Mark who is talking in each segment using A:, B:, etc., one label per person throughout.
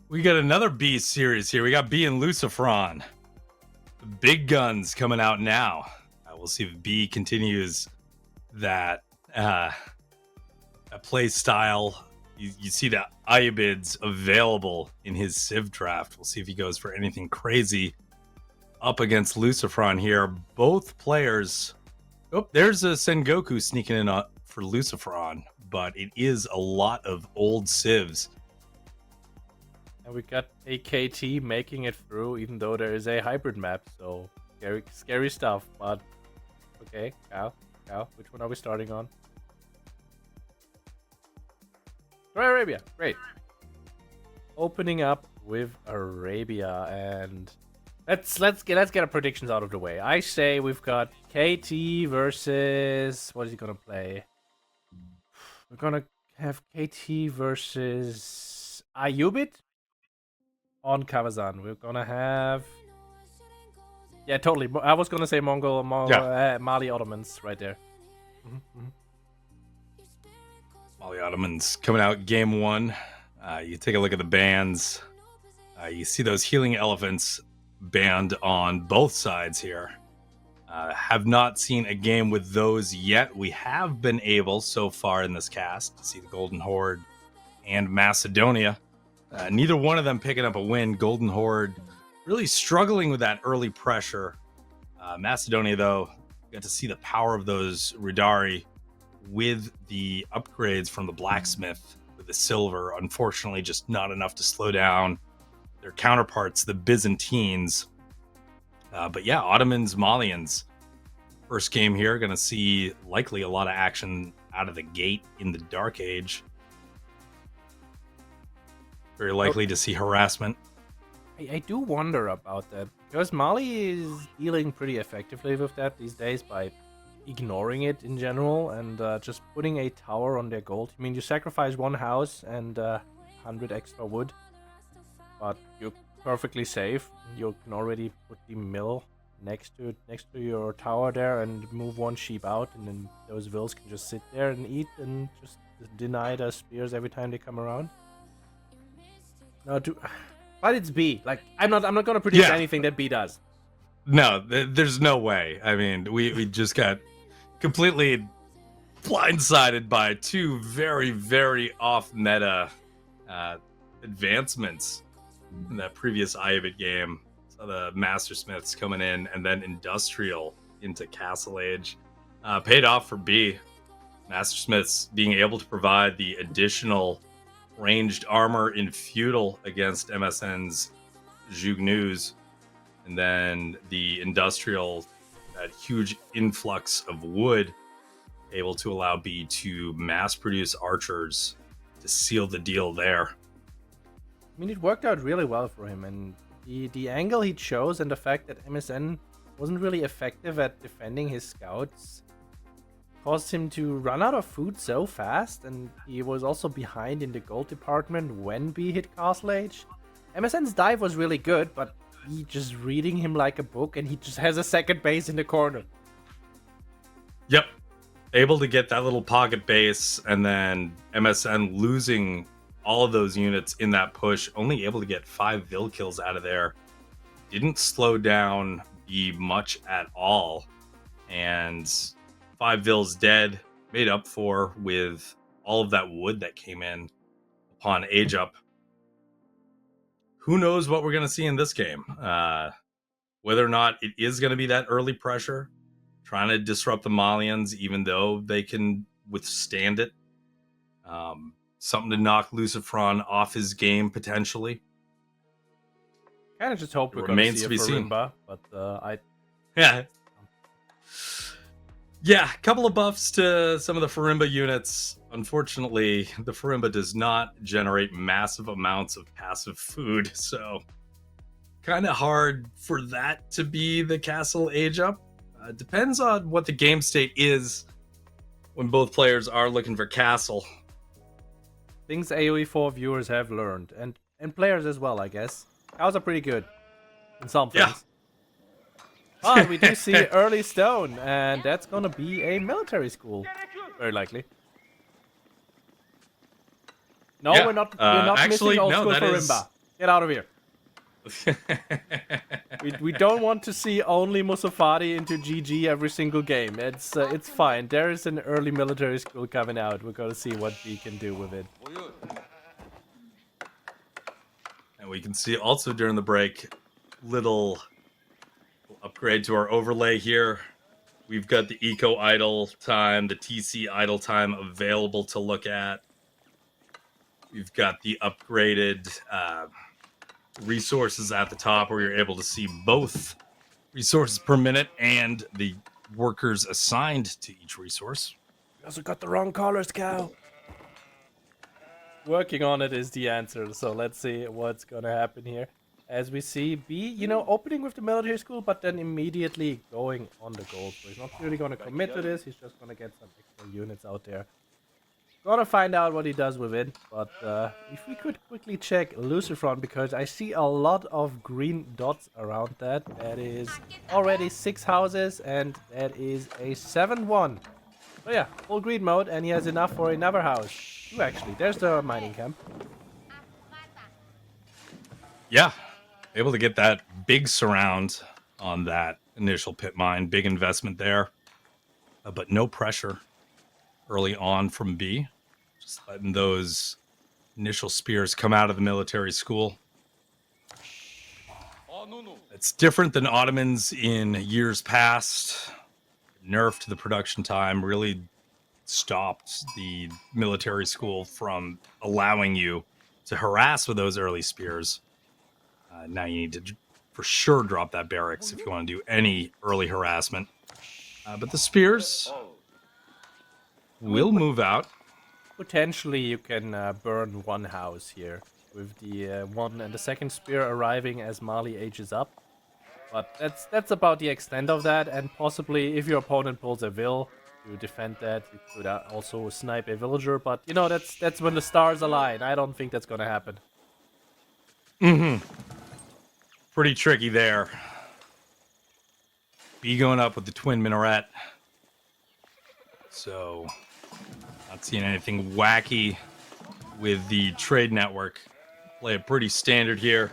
A: We got another B series here. We got B and LucifroN. The big guns coming out now. We'll see if B continues that play style. You see the Iobids available in his Civ draft. We'll see if he goes for anything crazy up against LucifroN here. Both players. Oh, there's a Sengoku sneaking in for LucifroN, but it is a lot of old Civs.
B: And we got a KT making it through, even though there is a hybrid map. So scary stuff. But okay, Cow, which one are we starting on? Arabia, great. Opening up with Arabia, and let's get our predictions out of the way. I say we've got KT versus what is he gonna play? We're gonna have KT versus Ayubit on Kavazan. We're gonna have totally. I was gonna say Mali Ottomans right there.
A: Mali Ottomans coming out game one. You take a look at the bans. You see those healing elephants banned on both sides here. Have not seen a game with those yet. We have been able so far in this cast to see the Golden Horde and Macedonia. Neither one of them picking up a win. Golden Horde really struggling with that early pressure. Macedonia, though, got to see the power of those Ridari with the upgrades from the blacksmith with the silver. Unfortunately, just not enough to slow down their counterparts, the Byzantines. But yeah, Ottomans, Malians. First game here, going to see likely a lot of action out of the gate in the Dark Age. Very likely to see harassment.
B: I do wonder about that, because Mali is dealing pretty effectively with that these days by ignoring it in general and just putting a tower on their gold. I mean, you sacrifice one house and 100 extra wood, but you're perfectly safe. You can already put the mill next to your tower there and move one sheep out, and then those vills can just sit there and eat and just deny their spears every time they come around. But it's B. Like, I'm not gonna predict anything that B does.
A: No, there's no way. I mean, we just got completely blindsided by two very, very off-meta advancements in that previous Iobit game. So the Mastersmiths coming in, and then Industrial into Castle Age. Paid off for B. Mastersmiths being able to provide the additional ranged armor in Feudal against MSN's Jugnus. And then the Industrial, that huge influx of wood, able to allow B to mass produce archers to seal the deal there.
B: I mean, it worked out really well for him, and the angle he chose and the fact that MSN wasn't really effective at defending his scouts caused him to run out of food so fast, and he was also behind in the gold department when B hit Castle Age. MSN's dive was really good, but he just reading him like a book, and he just has a second base in the corner.
A: Yep. Able to get that little pocket base, and then MSN losing all of those units in that push, only able to get 5 Vill kills out of there. Didn't slow down B much at all. And 5 Vills dead, made up for with all of that wood that came in upon age up. Who knows what we're going to see in this game? Whether or not it is going to be that early pressure, trying to disrupt the Malians, even though they can withstand it. Something to knock LucifroN off his game, potentially.
B: Kind of just hope we're going to see a Farimba, but
A: Yeah, a couple of buffs to some of the Farimba units. Unfortunately, the Farimba does not generate massive amounts of passive food, so kind of hard for that to be the Castle Age up. Depends on what the game state is when both players are looking for Castle.
B: Things AoE4 viewers have learned, and players as well, I guess. Cows are pretty good in some things.
A: Yeah.
B: But we do see early stone, and that's gonna be a military school, very likely. No,
A: Yeah.
B: we're not missing old school
A: that
B: Farimba. Get out of here. We don't want to see only Musafati into GG every single game. It's fine. There is an early military school coming out. We're gonna see what we can do with it.
A: And we can see also during the break, little upgrade to our overlay here. We've got the eco idle time, the TC idle time available to look at. We've got the upgraded resources at the top where you're able to see both resources per minute and the workers assigned to each resource.
B: We also got the wrong colors, cow. Working on it is the answer, so let's see what's gonna happen here. As we see B, opening with the military school, but then immediately going on the gold. So he's not really gonna commit to this, he's just gonna get some extra units out there. Gonna find out what he does with it, but if we could quickly check LucifroN, because I see a lot of green dots around that. That is already 6 houses, and that is a 7-1. So yeah, full green mode, and he has enough for another house. Ooh, actually, there's the mining camp.
A: Yeah, able to get that big surround on that initial pit mine. Big investment there, but no pressure early on from B. Just letting those initial spears come out of the military school. It's different than Ottomans in years past. Nerfed the production time, really stopped the military school from allowing you to harass with those early spears. Now you need to for sure drop that barracks if you want to do any early harassment. But the spears will move out.
B: Potentially you can burn one house here with the one and the second spear arriving as Mali ages up. But that's about the extent of that, and possibly if your opponent pulls a Vil to defend that, you could also snipe a villager, but that's when the stars align. I don't think that's gonna happen.
A: Pretty tricky there. B going up with the twin minaret. So not seeing anything wacky with the trade network. Play it pretty standard here.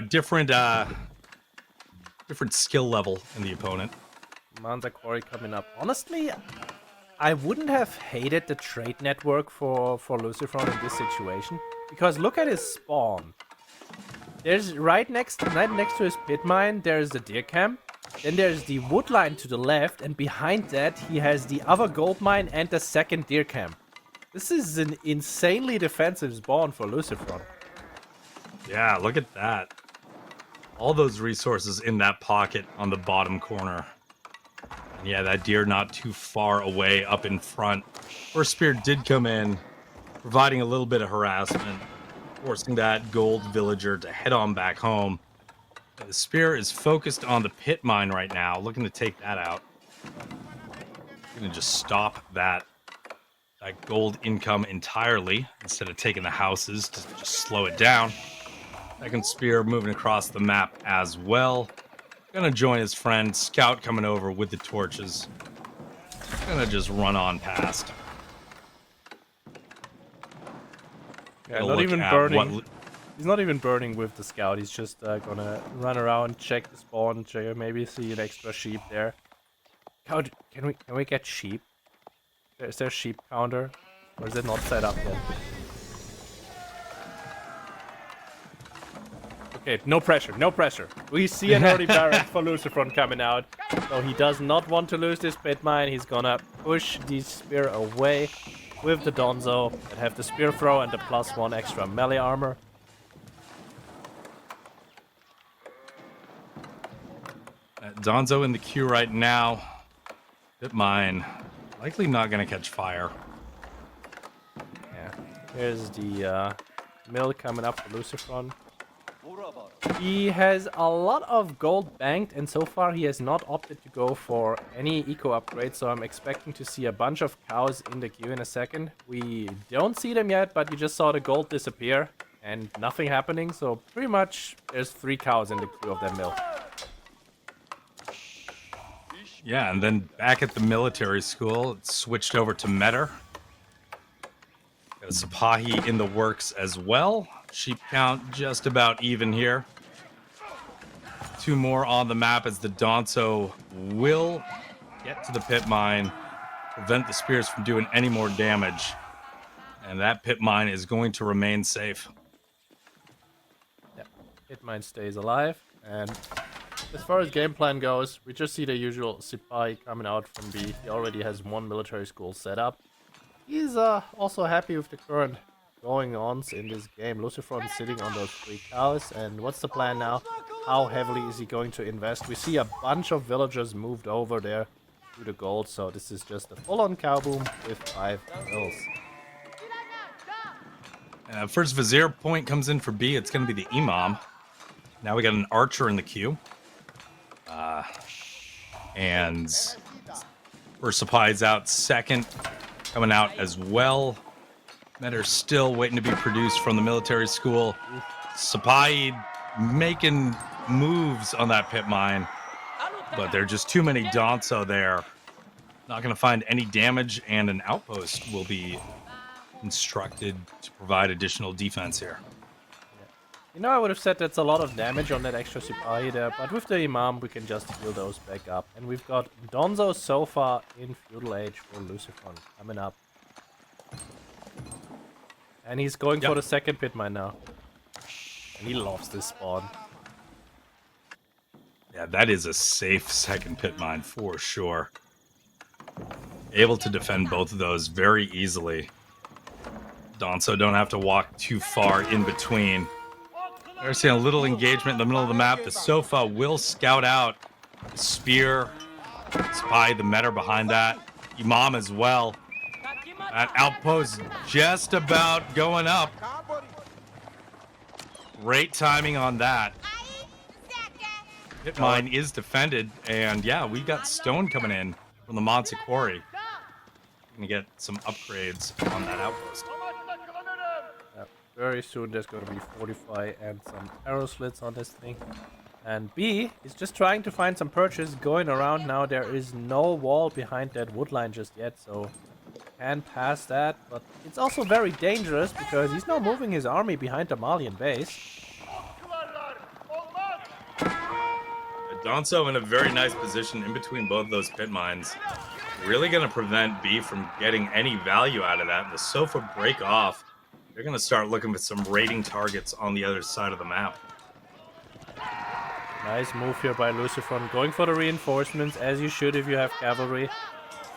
A: Different skill level in the opponent.
B: Manzakori coming up. Honestly, I wouldn't have hated the trade network for LucifroN in this situation, because look at his spawn. There's right next to his pit mine, there's the deer camp. Then there's the wood line to the left, and behind that he has the other gold mine and the second deer camp. This is an insanely defensive spawn for LucifroN.
A: Yeah, look at that. All those resources in that pocket on the bottom corner. And yeah, that deer not too far away up in front. First spear did come in, providing a little bit of harassment, forcing that gold villager to head on back home. The spear is focused on the pit mine right now, looking to take that out. Gonna just stop that gold income entirely instead of taking the houses to just slow it down. Second spear moving across the map as well. Gonna join his friend. Scout coming over with the torches. Gonna just run on past.
B: Yeah, not even burning. He's not even burning with the scout. He's just gonna run around, check the spawn, maybe see an extra sheep there. How can we get sheep? Is there a sheep counter, or is it not set up yet? Okay, no pressure, no pressure. We see an early barrack for LucifroN coming out, so he does not want to lose this pit mine. He's gonna push the spear away with the Donzo that have the spear throw and the +1 extra melee armor.
A: Donzo in the queue right now. Pit mine likely not gonna catch fire.
B: Yeah, here's the mill coming up for LucifroN. He has a lot of gold banked, and so far he has not opted to go for any eco upgrade, so I'm expecting to see a bunch of cows in the queue in a second. We don't see them yet, but you just saw the gold disappear and nothing happening, so pretty much there's 3 cows in the queue of that mill.
A: Yeah, and then back at the military school, it switched over to Metter. Got a Sipahi in the works as well. Sheep count just about even here. 2 more on the map as the Donso will get to the pit mine, prevent the spears from doing any more damage. And that pit mine is going to remain safe.
B: Yeah, pit mine stays alive. And as far as game plan goes, we just see the usual Sipai coming out from B. He already has 1 military school set up. He's also happy with the current going-ons in this game. LucifroN sitting on those 3 cows. And what's the plan now? How heavily is he going to invest? We see a bunch of villagers moved over there to the gold. So this is just a full-on cow boom with 5 mills.
A: First Vizier point comes in for B. It's going to be the Imam. Now we got an Archer in the queue. And first Supply's out. Second coming out as well. Men are still waiting to be produced from the military school. Supply making moves on that pit mine. But there are just too many Donso there. Not going to find any damage, and an outpost will be instructed to provide additional defense here.
B: You know, I would have said that's a lot of damage on that extra Sipahi there, but with the Imam, we can just heal those back up. And we've got Donzo so far in Feudal Age for LucifroN coming up. And he's going for the second pit mine now. And he loves this spawn.
A: Yeah, that is a safe second pit mine for sure. Able to defend both of those very easily. Donso don't have to walk too far in between. They're seeing a little engagement in the middle of the map. The Sofa will scout out the spear. Spy the Metter behind that. Imam as well. That outpost just about going up. Great timing on that. Pit mine is defended, and yeah, we got stone coming in from the Monte Quarry. Gonna get some upgrades on that outpost.
B: Very soon there's going to be fortify and some arrow slits on this thing. And B is just trying to find some perches going around now. There is no wall behind that wood line just yet, so can pass that. But it's also very dangerous because he's now moving his army behind the Malian base.
A: Donso in a very nice position in between both those pit mines. Really going to prevent B from getting any value out of that. The Sofa break off. They're going to start looking for some raiding targets on the other side of the map.
B: Nice move here by LucifroN. Going for the reinforcements, as you should if you have cavalry.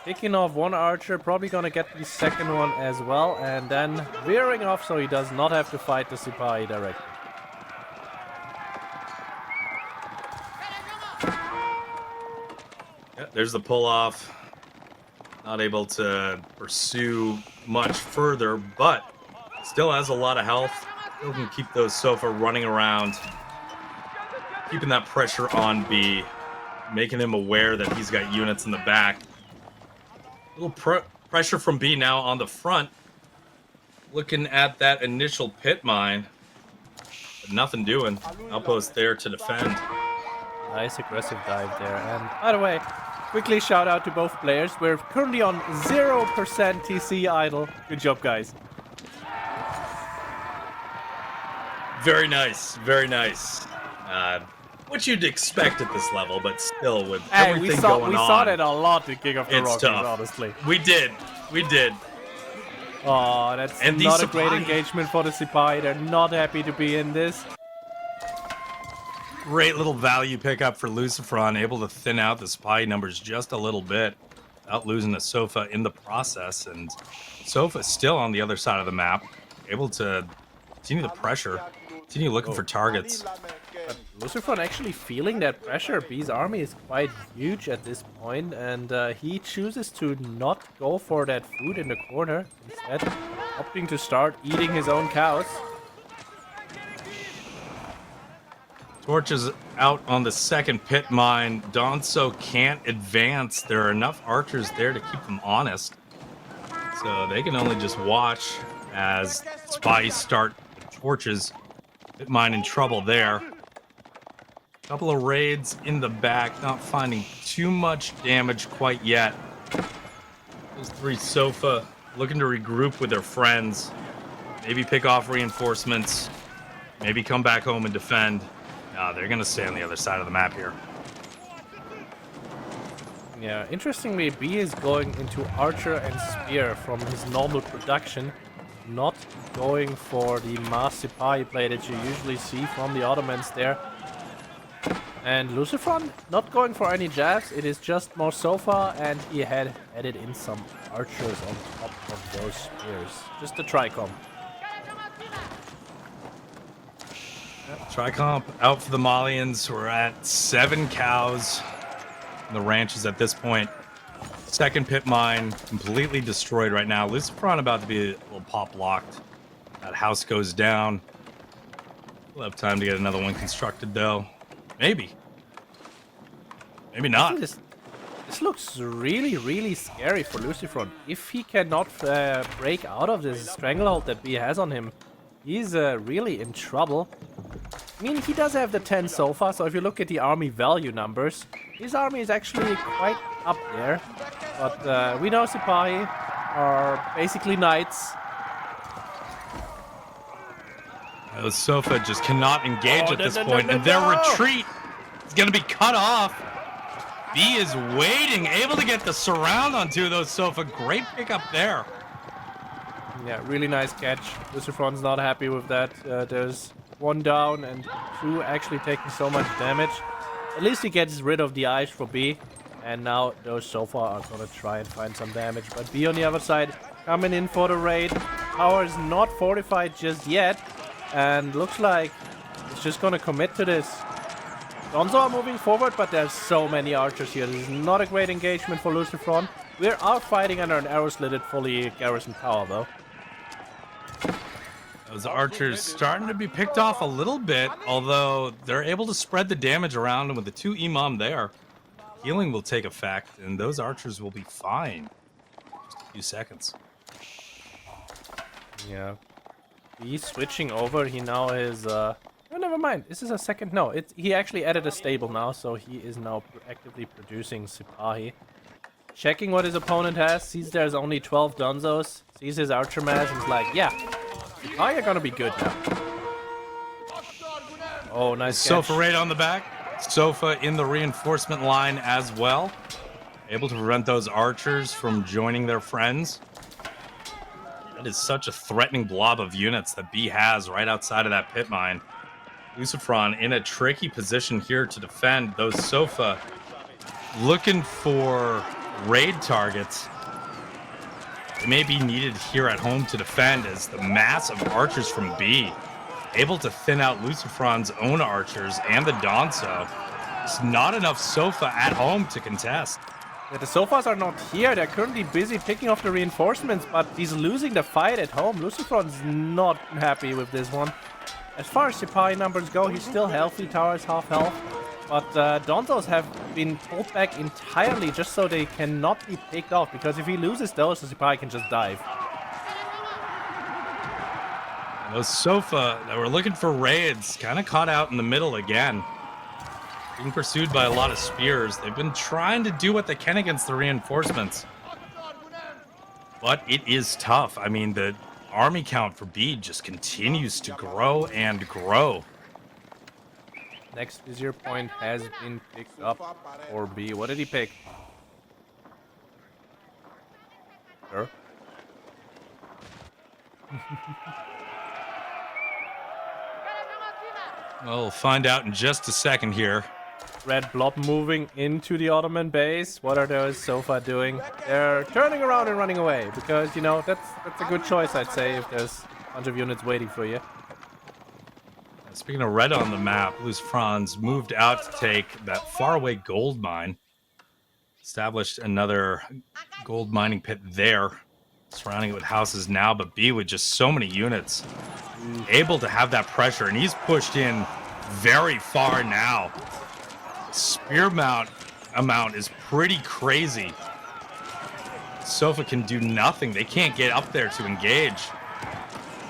B: Picking off 1 archer, probably going to get the second one as well. And then veering off so he does not have to fight the Sipahi directly.
A: Yeah, there's the pull-off. Not able to pursue much further, but still has a lot of health. Still can keep those Sofa running around. Keeping that pressure on B. Making him aware that he's got units in the back. A little pressure from B now on the front. Looking at that initial pit mine. But nothing doing. Outpost there to defend.
B: Nice aggressive dive there. And by the way, quickly shout out to both players. We're currently on 0% TC idle. Good job, guys.
A: Very nice, very nice. What you'd expect at this level, but still with everything going on.
B: We saw that a lot in King of the
A: It's
B: Rockies,
A: tough.
B: honestly.
A: We did.
B: Oh, that's
A: And
B: not a
A: these
B: great
A: Sipahi-
B: engagement for the Sipahi. They're not happy to be in this.
A: Great little value pickup for LucifroN, able to thin out the spy numbers just a little bit without losing a Sofa in the process. And Sofa still on the other side of the map, able to continue the pressure, continue looking for targets.
B: But LucifroN actually feeling that pressure. B's army is quite huge at this point, and he chooses to not go for that food in the corner, instead opting to start eating his own cows.
A: Torches out on the second pit mine. Donso can't advance. There are enough archers there to keep them honest. So they can only just watch as spies start the torches. Pit mine in trouble there. Couple of raids in the back, not finding too much damage quite yet. Those 3 Sofa looking to regroup with their friends. maybe pick off reinforcements, maybe come back home and defend. No, they're going to stay on the other side of the map here.
B: Yeah, interestingly, B is going into Archer and Spear from his normal production, not going for the mass Sipahi play that you usually see from the Ottomans there. And LucifroN not going for any jabs, it is just more Sofa, and he had added in some archers on top of those spears. Just a tri-comp.
A: Tri-comp out for the Malians. We're at 7 cows in the ranches at this point. Second pit mine completely destroyed right now. LucifroN about to be a little pop locked. That house goes down. We'll have time to get another one constructed though. Maybe. Maybe not.
B: This looks really, really scary for LucifroN. If he cannot break out of this stranglehold that B has on him, he's really in trouble. I mean, he does have the 10 so far, so if you look at the army value numbers, his army is actually quite up there. But we know Sipahi are basically knights.
A: Sofa just cannot engage at this point, and their retreat is going to be cut off. B is waiting, able to get the surround on 2 of those Sofa. Great pickup there.
B: Yeah, really nice catch. LucifroN's not happy with that. There's 1 down and 2 actually taking so much damage. At least he gets rid of the eyes for B. And now those Sofa are going to try and find some damage. But B on the other side coming in for the raid. Tower is not fortified just yet. And looks like it's just going to commit to this. Donzo are moving forward, but there's so many archers here. This is not a great engagement for LucifroN. We're out fighting under an arrow-slitted, fully garrisoned tower, though.
A: Those archers starting to be picked off a little bit, although they're able to spread the damage around, and with the 2 Imam there, healing will take effect, and those archers will be fine. Just a few seconds.
B: Yeah. He's switching over. He now is... Oh, never mind. This is a second... No, he actually added a stable now, so he is now actively producing Sipahi. Checking what his opponent has. Sees there's only 12 Donzos. Sees his archer mass and is like, yeah, Sipahi are gonna be good now. Oh, nice catch.
A: Sofa right on the back. Sofa in the reinforcement line as well. Able to prevent those archers from joining their friends. That is such a threatening blob of units that B has right outside of that pit mine. LucifroN in a tricky position here to defend. Those Sofa looking for raid targets. They may be needed here at home to defend as the mass of archers from B able to thin out LucifroN's own archers and the Donso. It's not enough Sofa at home to contest.
B: Yeah, the Sofas are not here. They're currently busy picking off the reinforcements, but he's losing the fight at home. LucifroN's not happy with this one. As far as Sipahi numbers go, he's still healthy. Tower is half health. But Donzos have been pulled back entirely just so they cannot be picked off. Because if he loses those, the Sipahi can just dive.
A: Those Sofa that were looking for raids kind of caught out in the middle again. Being pursued by a lot of spears. They've been trying to do what they can against the reinforcements. But it is tough. I mean, the army count for B just continues to grow and grow.
B: Next Vizier point has been picked up for B. What did he pick? Sure.
A: Well, we'll find out in just a second here.
B: Red blob moving into the Ottoman base. What are those Sofa doing? They're turning around and running away because, you know, that's a good choice, I'd say, if there's a bunch of units waiting for you.
A: Speaking of red on the map, LucifroN's moved out to take that faraway gold mine. Established another gold mining pit there. Surrounding it with houses now, but B with just so many units. Able to have that pressure, and he's pushed in very far now. Spear amount is pretty crazy. Sofa can do nothing. They can't get up there to engage.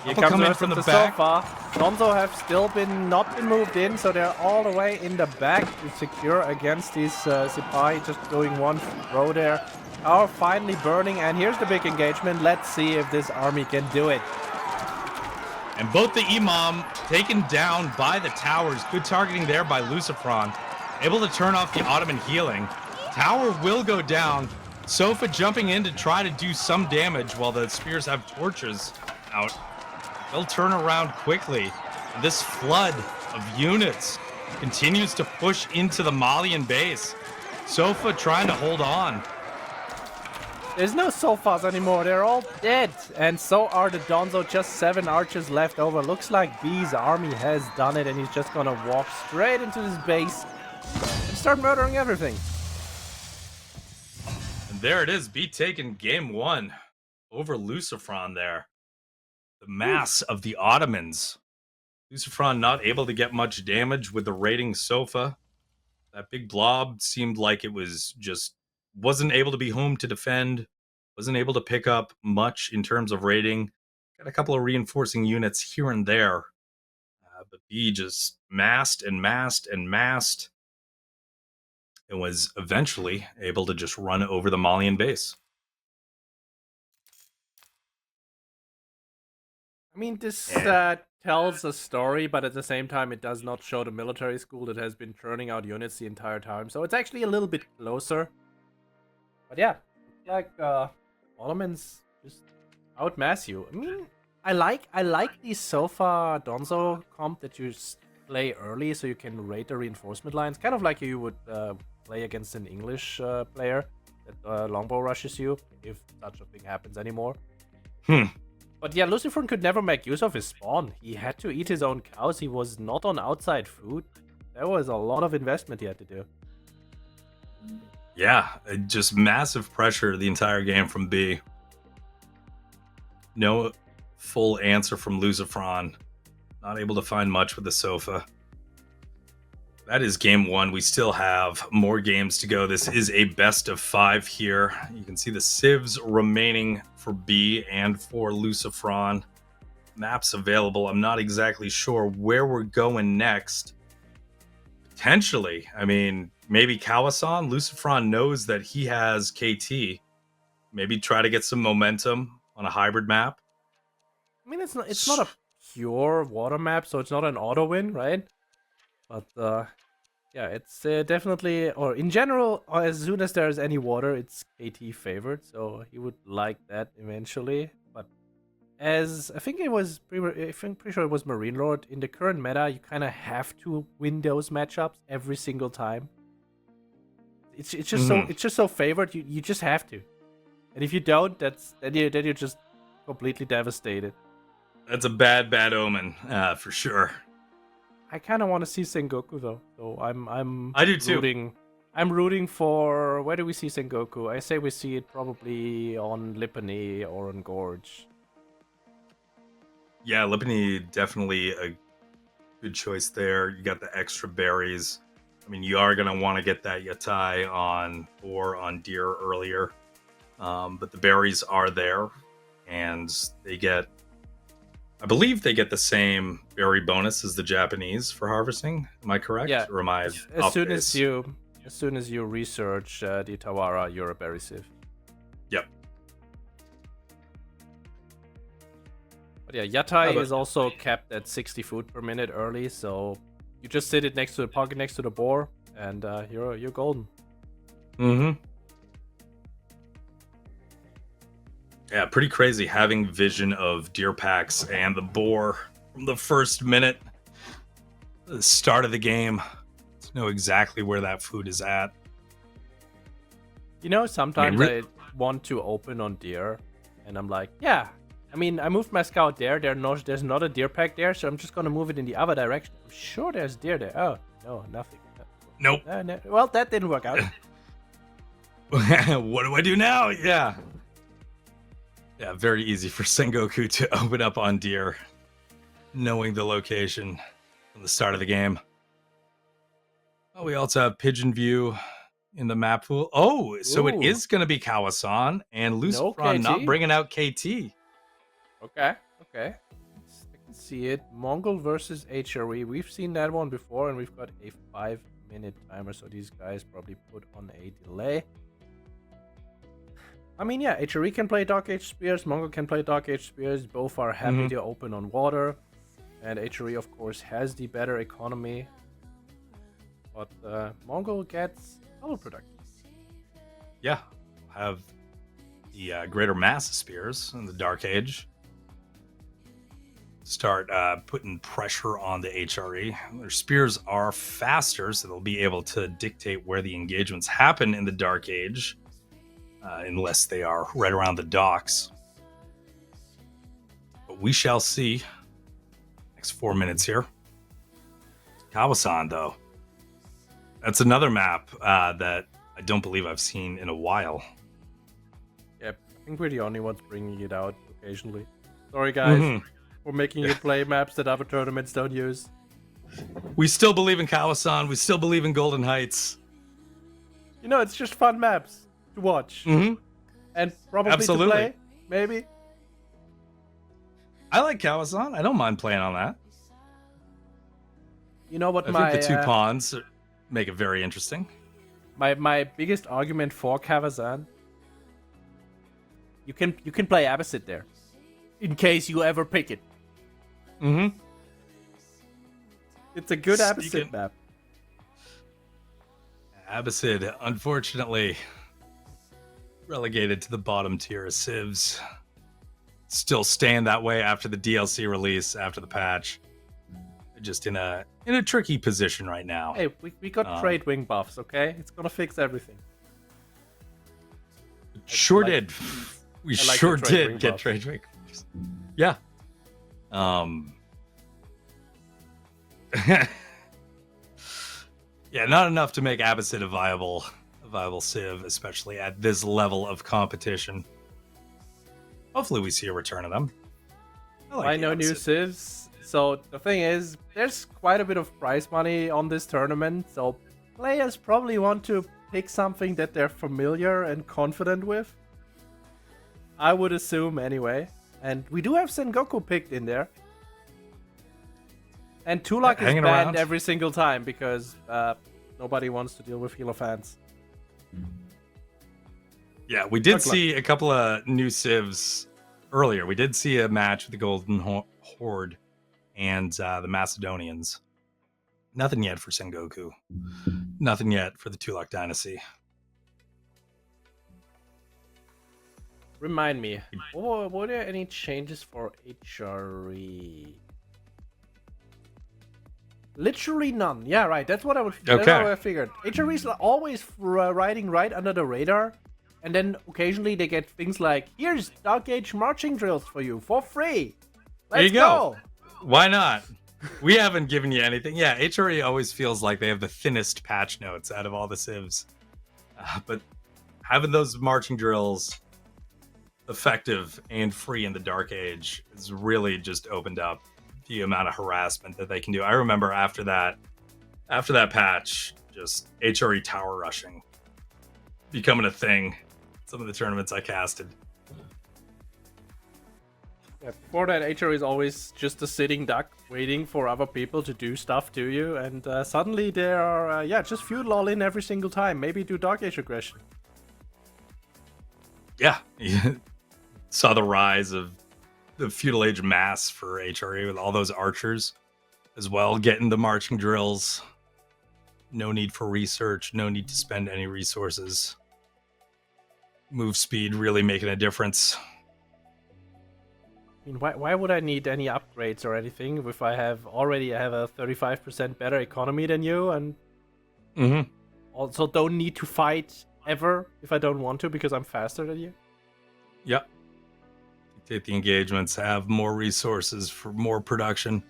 B: Here comes in from the back. Donzo have still not been moved in, so they're all the way in the back to secure against these Sipahi. Just doing one row there. Tower finally burning, and here's the big engagement. Let's see if this army can do it.
A: And both the Imam taken down by the towers. Good targeting there by LucifroN. Able to turn off the Ottoman healing. Tower will go down. Sofa jumping in to try to do some damage while the spears have torches out. They'll turn around quickly. This flood of units continues to push into the Malian base. Sofa trying to hold on.
B: There's no Sofas anymore, they're all dead. And so are the Donzo, just 7 archers left over. Looks like B's army has done it and he's just gonna walk straight into this base and start murdering everything.
A: And there it is, B taking game 1 over LucifroN there. The mass of the Ottomans. LucifroN not able to get much damage with the raiding Sofa. That big blob seemed like it was just wasn't able to be home to defend, wasn't able to pick up much in terms of raiding. Got a couple of reinforcing units here and there. But B just massed and massed and massed and was eventually able to just run over the Malian base.
B: I mean, this tells a story, but at the same time, it does not show the military school that has been churning out units the entire time. So it's actually a little bit closer. But yeah, like Ottomans just outmass you. I mean, I like the Sofa Donzo comp that you play early, so you can raid the reinforcement lines, kind of like you would play against an English player that longbow rushes you, if such a thing happens anymore. But yeah, LucifroN could never make use of his spawn. He had to eat his own cows. He was not on outside food. There was a lot of investment he had to do.
A: Yeah, just massive pressure the entire game from B. No full answer from LucifroN. Not able to find much with the Sofa. That is game 1. We still have more games to go. This is a best of 5 here. You can see the civs remaining for B and for LucifroN. Maps available. I'm not exactly sure where we're going next. Potentially, I mean, maybe Kawasan. LucifroN knows that he has KT. Maybe try to get some momentum on a hybrid map.
B: I mean, it's not a pure water map, so it's not an auto win, right? But yeah, it's definitely, or in general, as soon as there's any water, it's KT favored, so he would like that eventually. But as I think pretty sure it was Marine Lord, in the current meta, you kind of have to win those matchups every single time. It's just so favored. You just have to, and if you don't, then you're just completely devastated.
A: That's a bad omen, for sure.
B: I kind of want to see Sengoku though, so
A: I do too.
B: I'm rooting for, where do we see Sengoku? I say we see it probably on Lipany or on Gorge.
A: Yeah, Lipany definitely a good choice there. You got the extra berries. I mean, you are gonna want to get that Yatai on deer earlier, but the berries are there, and I believe they get the same berry bonus as the Japanese for harvesting. Am I correct?
B: Yeah.
A: Or am I
B: as soon as you research the Tawara, you're a berry sieve.
A: Yep.
B: But yeah, Yatai is also capped at 60 food per minute early, so you just sit it next to the pocket, next to the boar, and you're golden.
A: Yeah, pretty crazy having vision of deer packs and the boar from the first minute, the start of the game, to know exactly where that food is at.
B: You know, sometimes I want to open on deer, and I'm like, yeah. I mean, I moved my scout there. There's not a deer pack there, so I'm just gonna move it in the other direction. I'm sure there's deer there. Oh, no, nothing.
A: Nope.
B: No. Well, that didn't work out.
A: What do I do now? Yeah, very easy for Sengoku to open up on deer, knowing the location from the start of the game. Oh, we also have Pigeon View in the map pool. Oh, so it is going to be Kawasan and LucifroN not bringing out KT.
B: Okay. I can see it. Mongol versus HRE. We've seen that one before, and we've got a 5-minute timer, so these guys probably put on a delay. I mean, yeah, HRE can play Dark Age Spears, Mongol can play Dark Age Spears. Both are happy to open on water. And HRE, of course, has the better economy. But Mongol gets double production.
A: Yeah, have the greater mass of spears in the Dark Age. Start putting pressure on the HRE. Their spears are faster, so they'll be able to dictate where the engagements happen in the Dark Age, unless they are right around the docks. But we shall see. Next 4 minutes here. Kawasan, though. That's another map that I don't believe I've seen in a while.
B: Yep, I think we're the only ones bringing it out occasionally. Sorry, guys. We're making you play maps that other tournaments don't use.
A: We still believe in Kawasan. We still believe in Golden Heights.
B: You know, it's just fun maps to watch. And probably
A: Absolutely.
B: to play, maybe.
A: I like Kawasan. I don't mind playing on that.
B: You know what
A: I think the two pawns make it very interesting.
B: My biggest argument for Kawasan, you can play Abbasid there, in case you ever pick it. It's a good Abbasid map.
A: Abbasid, unfortunately, relegated to the bottom tier of civs. Still staying that way after the DLC release, after the patch. Just in a tricky position right now.
B: Hey, we got trade wing buffs, okay? It's gonna fix everything.
A: Sure did. We sure did get trade wing. Yeah. Yeah, not enough to make Abbasid a viable civ, especially at this level of competition. Hopefully we see a return of them.
B: I know new civs. So the thing is, there's quite a bit of prize money on this tournament, so players probably want to pick something that they're familiar and confident with. I would assume anyway. And we do have Sengoku picked in there. And Tulak is banned every single time because nobody wants to deal with Healer fans.
A: Yeah, we did see a couple of new civs earlier. We did see a match with the Golden Horde and the Macedonians. Nothing yet for Sengoku. Nothing yet for the Tulak Dynasty.
B: Remind me, were there any changes for HRE? Literally none. Yeah, right. That's what I figured. HRE is always riding right under the radar. And then occasionally they get things like, here's Dark Age marching drills for you for free. Let's go.
A: Why not? We haven't given you anything. Yeah, HRE always feels like they have the thinnest patch notes out of all the civs. But having those marching drills effective and free in the Dark Age has really just opened up the amount of harassment that they can do. I remember after that patch, just HRE tower rushing becoming a thing. Some of the tournaments I casted.
B: Yeah, before that, HRE is always just a sitting duck waiting for other people to do stuff to you, and suddenly they are, just feudal all in every single time. Maybe do Dark Age aggression.
A: Yeah, saw the rise of the feudal age mass for HRE with all those archers as well, getting the marching drills. No need for research, no need to spend any resources. Move speed really making a difference.
B: I mean, why would I need any upgrades or anything if I have a 35% better economy than you and also don't need to fight ever if I don't want to because I'm faster than you?
A: Yep. Dictate the engagements, have more resources for more production.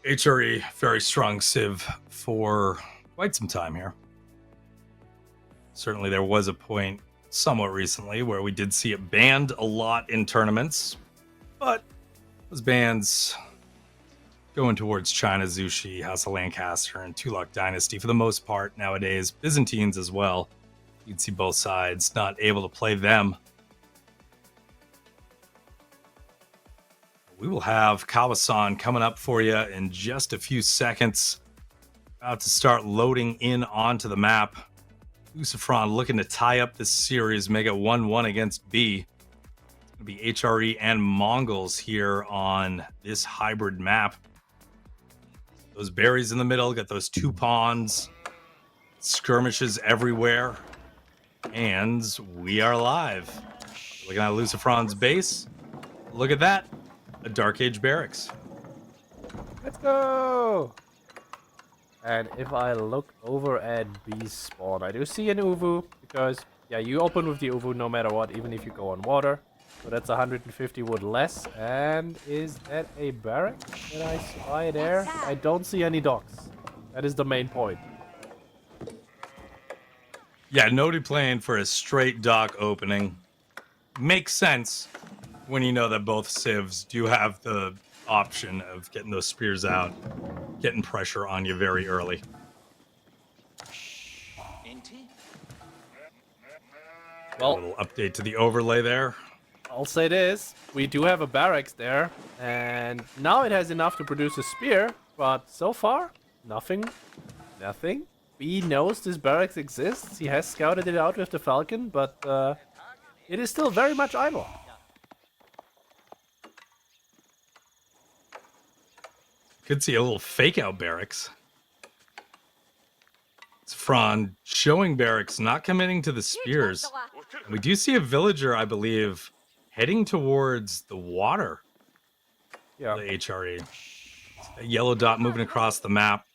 A: HRE, very strong civ for quite some time here. Certainly there was a point somewhat recently where we did see it banned a lot in tournaments, but those bans going towards China, Zushi, House of Lancaster, and Tulak Dynasty for the most part nowadays. Byzantines as well. You can see both sides not able to play them. We will have Kawasan coming up for you in just a few seconds. About to start loading in onto the map. LucifroN looking to tie up this series, make it 1-1 against B. It'll be HRE and Mongols here on this hybrid map. Those berries in the middle, got those 2 ponds, skirmishes everywhere, and we are live. Looking at LucifroN's base. Look at that, a Dark Age barracks.
B: Let's go! And if I look over at B's spawn, I do see an Uvu, because, yeah, you open with the Uvu no matter what, even if you go on water. So that's 150 wood less. And is that a barrack that I spy there? I don't see any docks. That is the main point.
A: Yeah, nobody playing for a straight dock opening. Makes sense when you know that both civs do have the option of getting those spears out, getting pressure on you very early.
B: Well,
A: a little update to the overlay there.
B: I'll say this, we do have a barracks there, and now it has enough to produce a spear, but so far, nothing. B knows this barracks exists, he has scouted it out with the Falcon, but it is still very much idle.
A: Could see a little fake out barracks. It's Fron showing barracks, not committing to the spears. And we do see a villager, I believe, heading towards the water.
B: Yeah.
A: The HRE. A yellow dot moving across the map.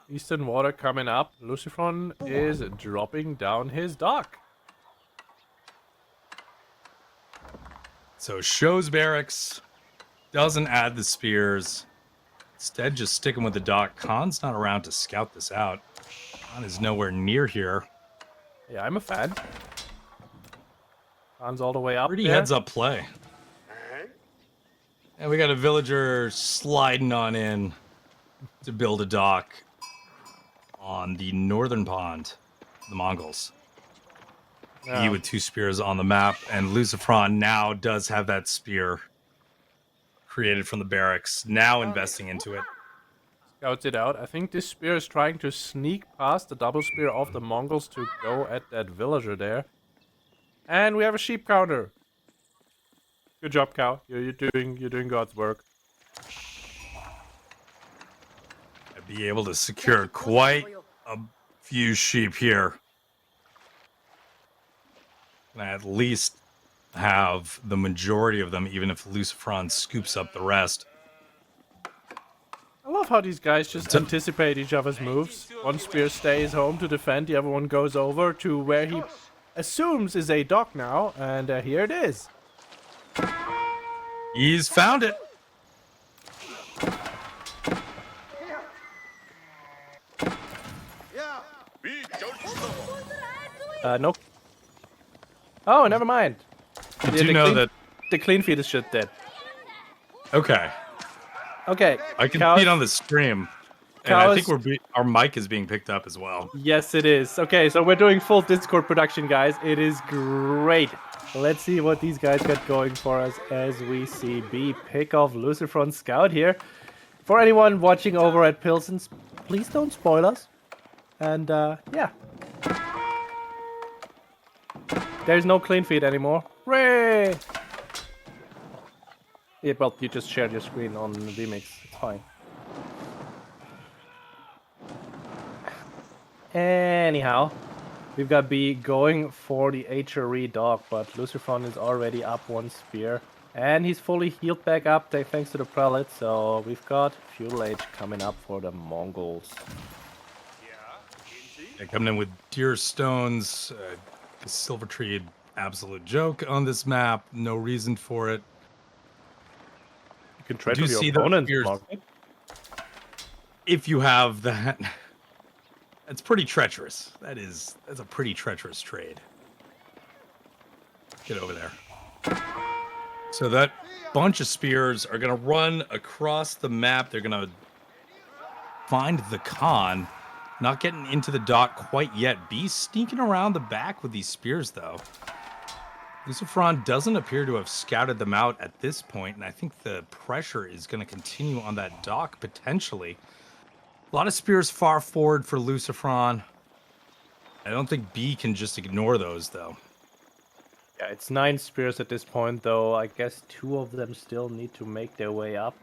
B: Eastern water coming up. LucifroN is dropping down his dock.
A: So shows barracks, doesn't add the spears. Instead, just sticking with the dock. Khan's not around to scout this out. Khan is nowhere near here.
B: Yeah, I'm a fan. Khan's all the way up
A: Pretty
B: there.
A: heads up play. And we got a villager sliding on in to build a dock on the northern pond, the Mongols.
B: Yeah.
A: He with 2 spears on the map, and LucifroN now does have that spear created from the barracks, now investing into it.
B: Scouts it out. I think this spear is trying to sneak past the double spear of the Mongols to go at that villager there. And we have a sheep counter. Good job, cow. You're doing God's work.
A: I'd be able to secure quite a few sheep here. And I at least have the majority of them, even if LucifroN scoops up the rest.
B: I love how these guys just anticipate each other's moves. One spear stays home to defend, the other one goes over to where he assumes is a dock now, and here it is.
A: He's found it.
B: Nope. Oh, never mind.
A: You do know that.
B: The clean feed is shit dead.
A: Okay.
B: Okay.
A: I can
B: cows,
A: see it on the stream. And I think our mic is being picked up as well.
B: Yes, it is. Okay, so we're doing full Discord production, guys. It is great. Let's see what these guys got going for us as we see B pick off LucifroN Scout here. For anyone watching over at Pilsen's, please don't spoil us. And, yeah. There's no clean feed anymore. Hooray! Yeah, well, you just shared your screen on VMix. It's fine. Anyhow, we've got B going for the HRE dog, but LucifroN is already up 1 spear. And he's fully healed back up thanks to the prelate, so we've got Fuel Age coming up for the Mongols.
A: Yeah, coming in with deer stones, Silver Tree, absolute joke on this map. No reason for it.
B: You can trade with your opponent's market.
A: If you have that, that's pretty treacherous. That's a pretty treacherous trade. Get over there. So that bunch of spears are going to run across the map. They're going to find the Khan. Not getting into the dock quite yet. B sneaking around the back with these spears, though. LucifroN doesn't appear to have scouted them out at this point, and I think the pressure is going to continue on that dock, potentially. A lot of spears far forward for LucifroN. I don't think B can just ignore those, though.
B: Yeah, it's 9 spears at this point, though. I guess 2 of them still need to make their way up.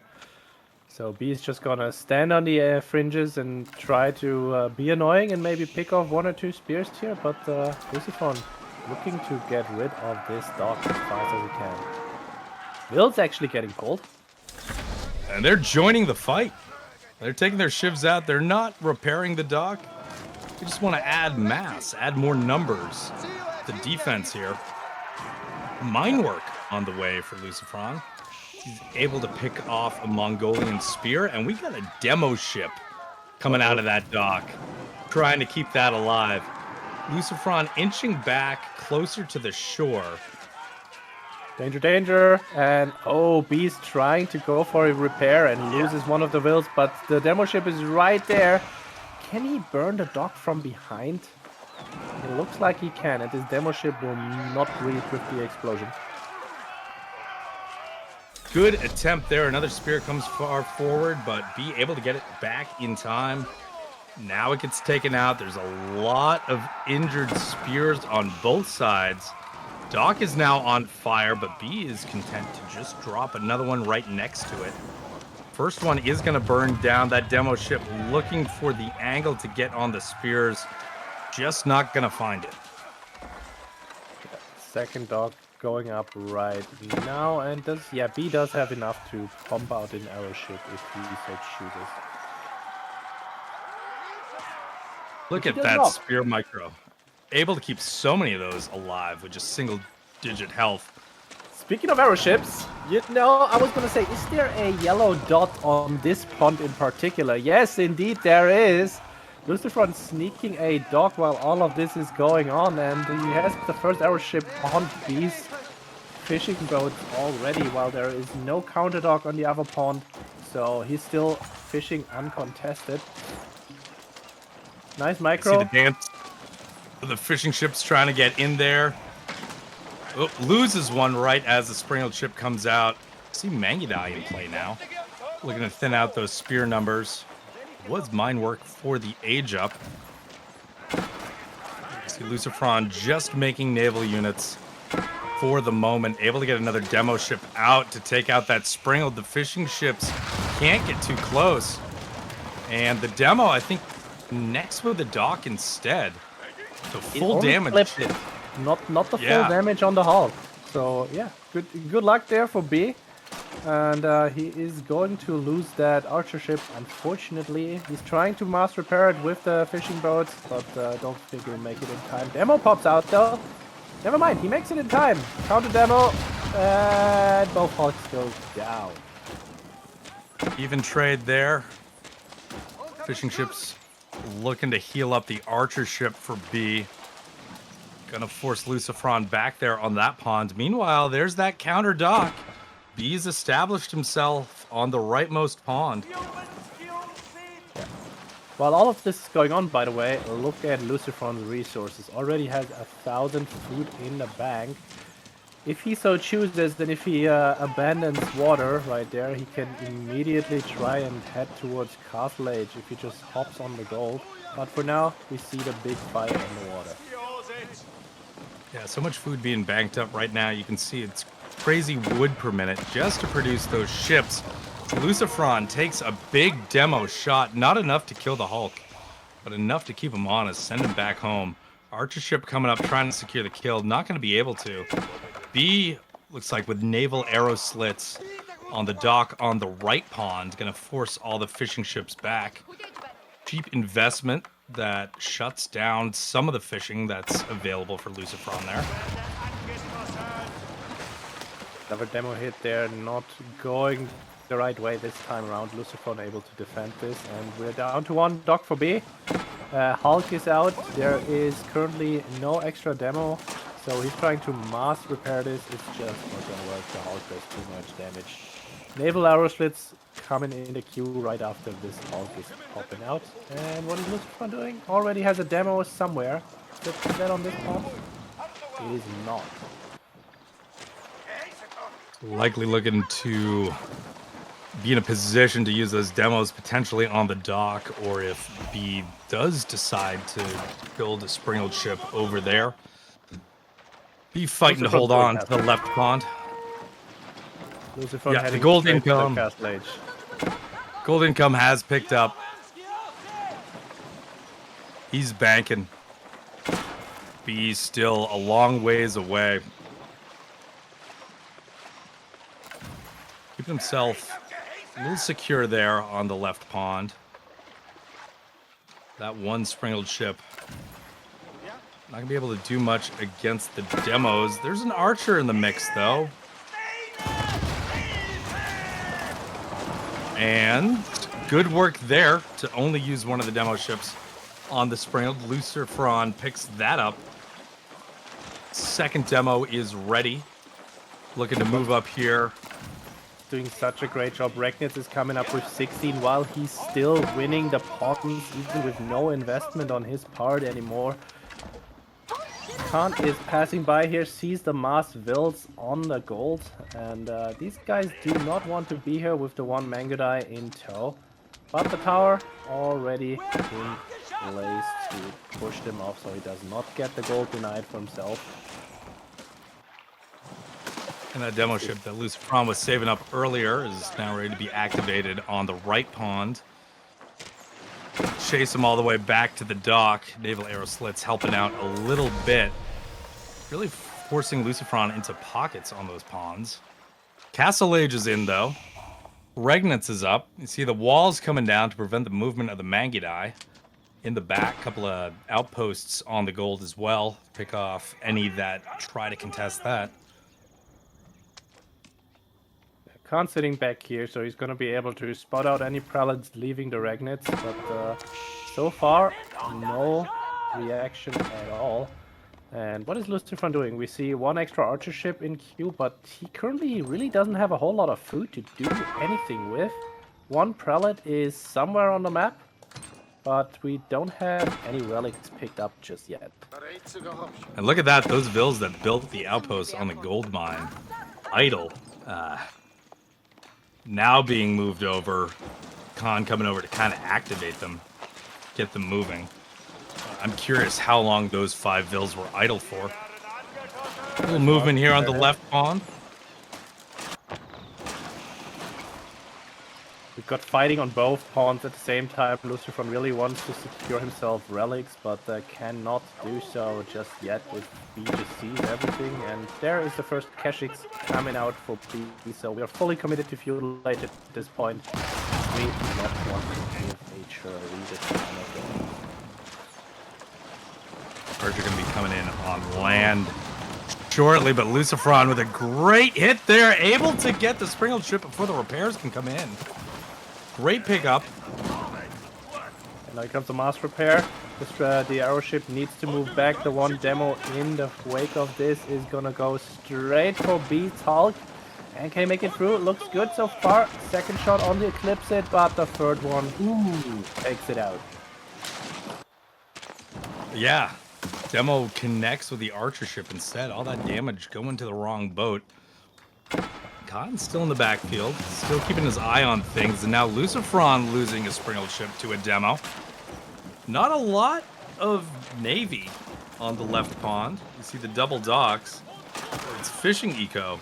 B: So B is just gonna stand on the fringes and try to be annoying and maybe pick off 1 or 2 spears here, but LucifroN looking to get rid of this dog as fast as he can. Will's actually getting pulled.
A: And they're joining the fight. They're taking their shivs out. They're not repairing the dock. They just want to add mass, add more numbers to defense here. Mine work on the way for LucifroN. He's able to pick off a Mongolian spear, and we got a demo ship coming out of that dock, trying to keep that alive. LucifroN inching back closer to the shore.
B: Danger, danger. And B's trying to go for a repair and loses one of the wills, but the demo ship is right there. Can he burn the dock from behind? It looks like he can, and this demo ship will not breathe with the explosion.
A: Good attempt there. Another spear comes far forward, but be able to get it back in time. Now it gets taken out. There's a lot of injured spears on both sides. Dock is now on fire, but B is content to just drop another one right next to it. First one is going to burn down. That demo ship looking for the angle to get on the spears. Just not going to find it.
B: Second dock going up right now, and B does have enough to pump out an arrow ship if he so chooses.
A: Look at that spear micro. Able to keep so many of those alive with just single-digit health.
B: Speaking of arrow ships, I was gonna say, is there a yellow dot on this pond in particular? Yes, indeed there is. LucifroN sneaking a dock while all of this is going on, and he has the first arrow ship on B's fishing boat already, while there is no counter dock on the other pond, so he's still fishing uncontested. Nice micro.
A: See the dance of the fishing ships trying to get in there. Oh, loses one right as the spring-heeled ship comes out. See Mangudai in play now. Looking to thin out those spear numbers. Was mine work for the age up. See LucifroN just making naval units for the moment. Able to get another demo ship out to take out that spring-heeled. The fishing ships can't get too close. And the demo, I think, next with the dock instead. So full damage.
B: Flipped it. Not the full damage on the hull. So yeah, good luck there for B. And he is going to lose that archer ship, unfortunately. He's trying to mass repair it with the fishing boats, but I don't think he'll make it in time. Demo pops out though. Never mind, he makes it in time. Counter demo, and both hulks go down.
A: Even trade there. Fishing ships looking to heal up the archer ship for B. Gonna force LucifroN back there on that pond. Meanwhile, there's that counter dock. B's established himself on the rightmost pond.
B: Yeah. While all of this is going on, by the way, look at LucifroN's resources. Already has 1,000 food in the bank. If he so chooses, then if he abandons water right there, he can immediately try and head towards Castle Age if he just hops on the gold. But for now, we see the big fire in the water.
A: Yeah, so much food being banked up right now. You can see it's crazy wood per minute just to produce those ships. LucifroN takes a big demo shot. Not enough to kill the Hulk, but enough to keep him honest, send him back home. Archer ship coming up, trying to secure the kill. Not going to be able to. B looks like with naval arrow slits on the dock on the right pond, going to force all the fishing ships back. Cheap investment that shuts down some of the fishing that's available for LucifroN there.
B: Another demo hit there, not going the right way this time around. LucifroN able to defend this, and we're down to 1 dock for B. Hulk is out. There is currently no extra demo, so he's trying to mass repair this. It's just not gonna work. The Hulk does too much damage. Naval arrow slits coming in the queue right after this Hulk is popping out. And what is LucifroN doing? Already has a demo somewhere. Is that on this pond? It is not.
A: Likely looking to be in a position to use those demos potentially on the dock, or if B does decide to build a spring-heeled ship over there. Be fighting to hold on to the left pond.
B: LucifroN
A: Yeah, the
B: heading
A: gold
B: straight to the
A: income.
B: castle age.
A: Gold income has picked up. He's banking. B's still a long ways away. Keep himself a little secure there on the left pond. That one sprinkled ship. Not gonna be able to do much against the demos. There's an archer in the mix, though. And good work there to only use one of the demo ships on the sprinkled. LucifroN picks that up. Second demo is ready. Looking to move up here.
B: Doing such a great job. Regnitz is coming up with 16 while he's still winning the pawns, even with no investment on his part anymore. Khan is passing by here, sees the mass vills on the gold, and these guys do not want to be here with the one Mangudai in tow. But the tower already in place to push them off so he does not get the gold denied for himself.
A: And that demo ship that LucifroN was saving up earlier is now ready to be activated on the right pond. Chase him all the way back to the dock. Naval arrow slits helping out a little bit. Really forcing LucifroN into pockets on those ponds. Castle Age is in, though. Regnitz is up. You see the walls coming down to prevent the movement of the Mangudai. In the back, a couple of outposts on the gold as well. Pick off any that try to contest that.
B: Khan sitting back here, so he's going to be able to spot out any prelates leaving the Regnitz, but so far, no reaction at all. And what is LucifroN doing? We see one extra archer ship in queue, but he currently really doesn't have a whole lot of food to do anything with. One prelate is somewhere on the map, but we don't have any relics picked up just yet.
A: And look at that, those vills that built the outposts on the gold mine. Idle. Now being moved over. Khan coming over to kind of activate them. Get them moving. I'm curious how long those 5 vills were idle for. A little movement here on the left pond.
B: We've got fighting on both pawns at the same time. LucifroN really wants to secure himself relics, but cannot do so just yet. If B just sees everything, and there is the first Keshix coming out for B. So we are fully committed to feudalite at this point. We do not want to give a Shuri this time of day.
A: Archer going to be coming in on land shortly, but LucifroN with a great hit there, able to get the sprinkled ship before the repairs can come in. Great pickup.
B: And now comes the mass repair. The arrow ship needs to move back. The one demo in the wake of this is gonna go straight for B's Hulk. And can he make it through? It looks good so far. Second shot on the Eclipse it, but the third one, takes it out.
A: Yeah. Demo connects with the archer ship instead. All that damage going to the wrong boat. Khan's still in the backfield, still keeping his eye on things, and now LucifroN losing a sprinkled ship to a demo. Not a lot of navy on the left pond. You see the double docks. It's fishing eco.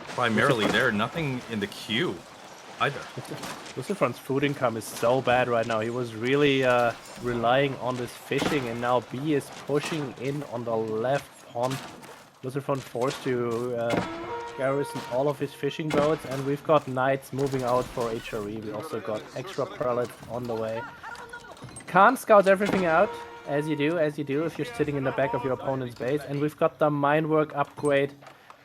A: Primarily there, nothing in the queue either.
B: LucifroN's food income is so bad right now. He was really relying on this fishing, and now B is pushing in on the left pond. LucifroN forced to garrison all of his fishing boats, and we've got knights moving out for HRE. We also got extra prelates on the way. Khan scouts everything out, as you do if you're sitting in the back of your opponent's base, and we've got the minework upgrade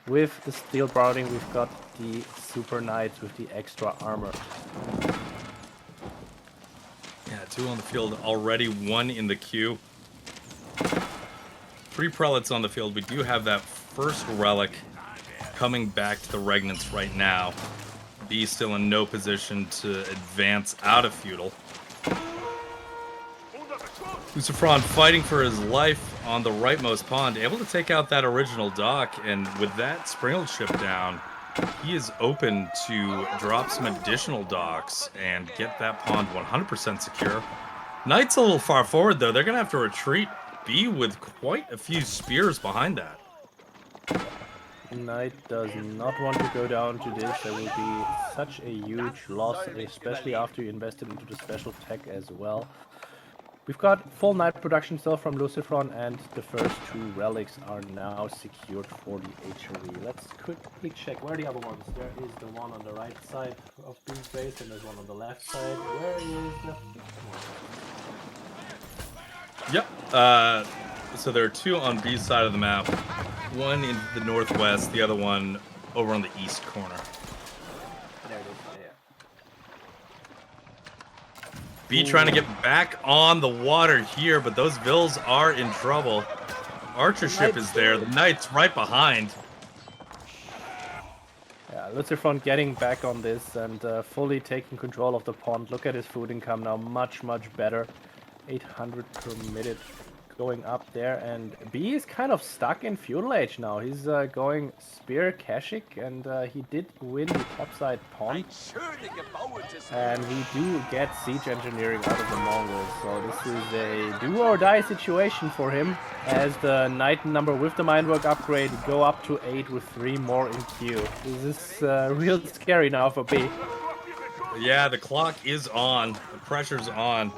B: with the steel brooding. We've got the super knights with the extra armor.
A: Yeah, 2 on the field already, 1 in the queue. 3 prelates on the field. We do have that first relic coming back to the Regnitz right now. B still in no position to advance out of feudal. LucifroN fighting for his life on the rightmost pond, able to take out that original dock, and with that sprinkled ship down, he is open to drop some additional docks and get that pond 100% secure. Knight's a little far forward though. They're gonna have to retreat. B with quite a few spears behind that.
B: Knight does not want to go down to this. There will be such a huge loss, especially after you invested into the special tech as well. We've got full Knight production still from LucifroN, and the first 2 relics are now secured for the HRE. Let's quickly check where are the other ones. There is the one on the right side of B's base, and there's one on the left side. Where is the...
A: Yep. So there are 2 on B's side of the map. One in the northwest, the other one over on the east corner.
B: There it is. Yeah.
A: B trying to get back on the water here, but those Vills are in trouble. Archer ship is there. The Knight's right behind.
B: Yeah, LucifroN getting back on this and fully taking control of the pond. Look at his food income now, much better. 800 per minute going up there, and B is kind of stuck in feudal age now. He's going Spear Kashik, and he did win the topside pond. And we do get siege engineering out of the Mongols, so this is a do or die situation for him, as the Knight number with the Mindwork upgrade go up to 8 with 3 more in queue. This is real scary now for B.
A: Yeah, the clock is on. The pressure's on.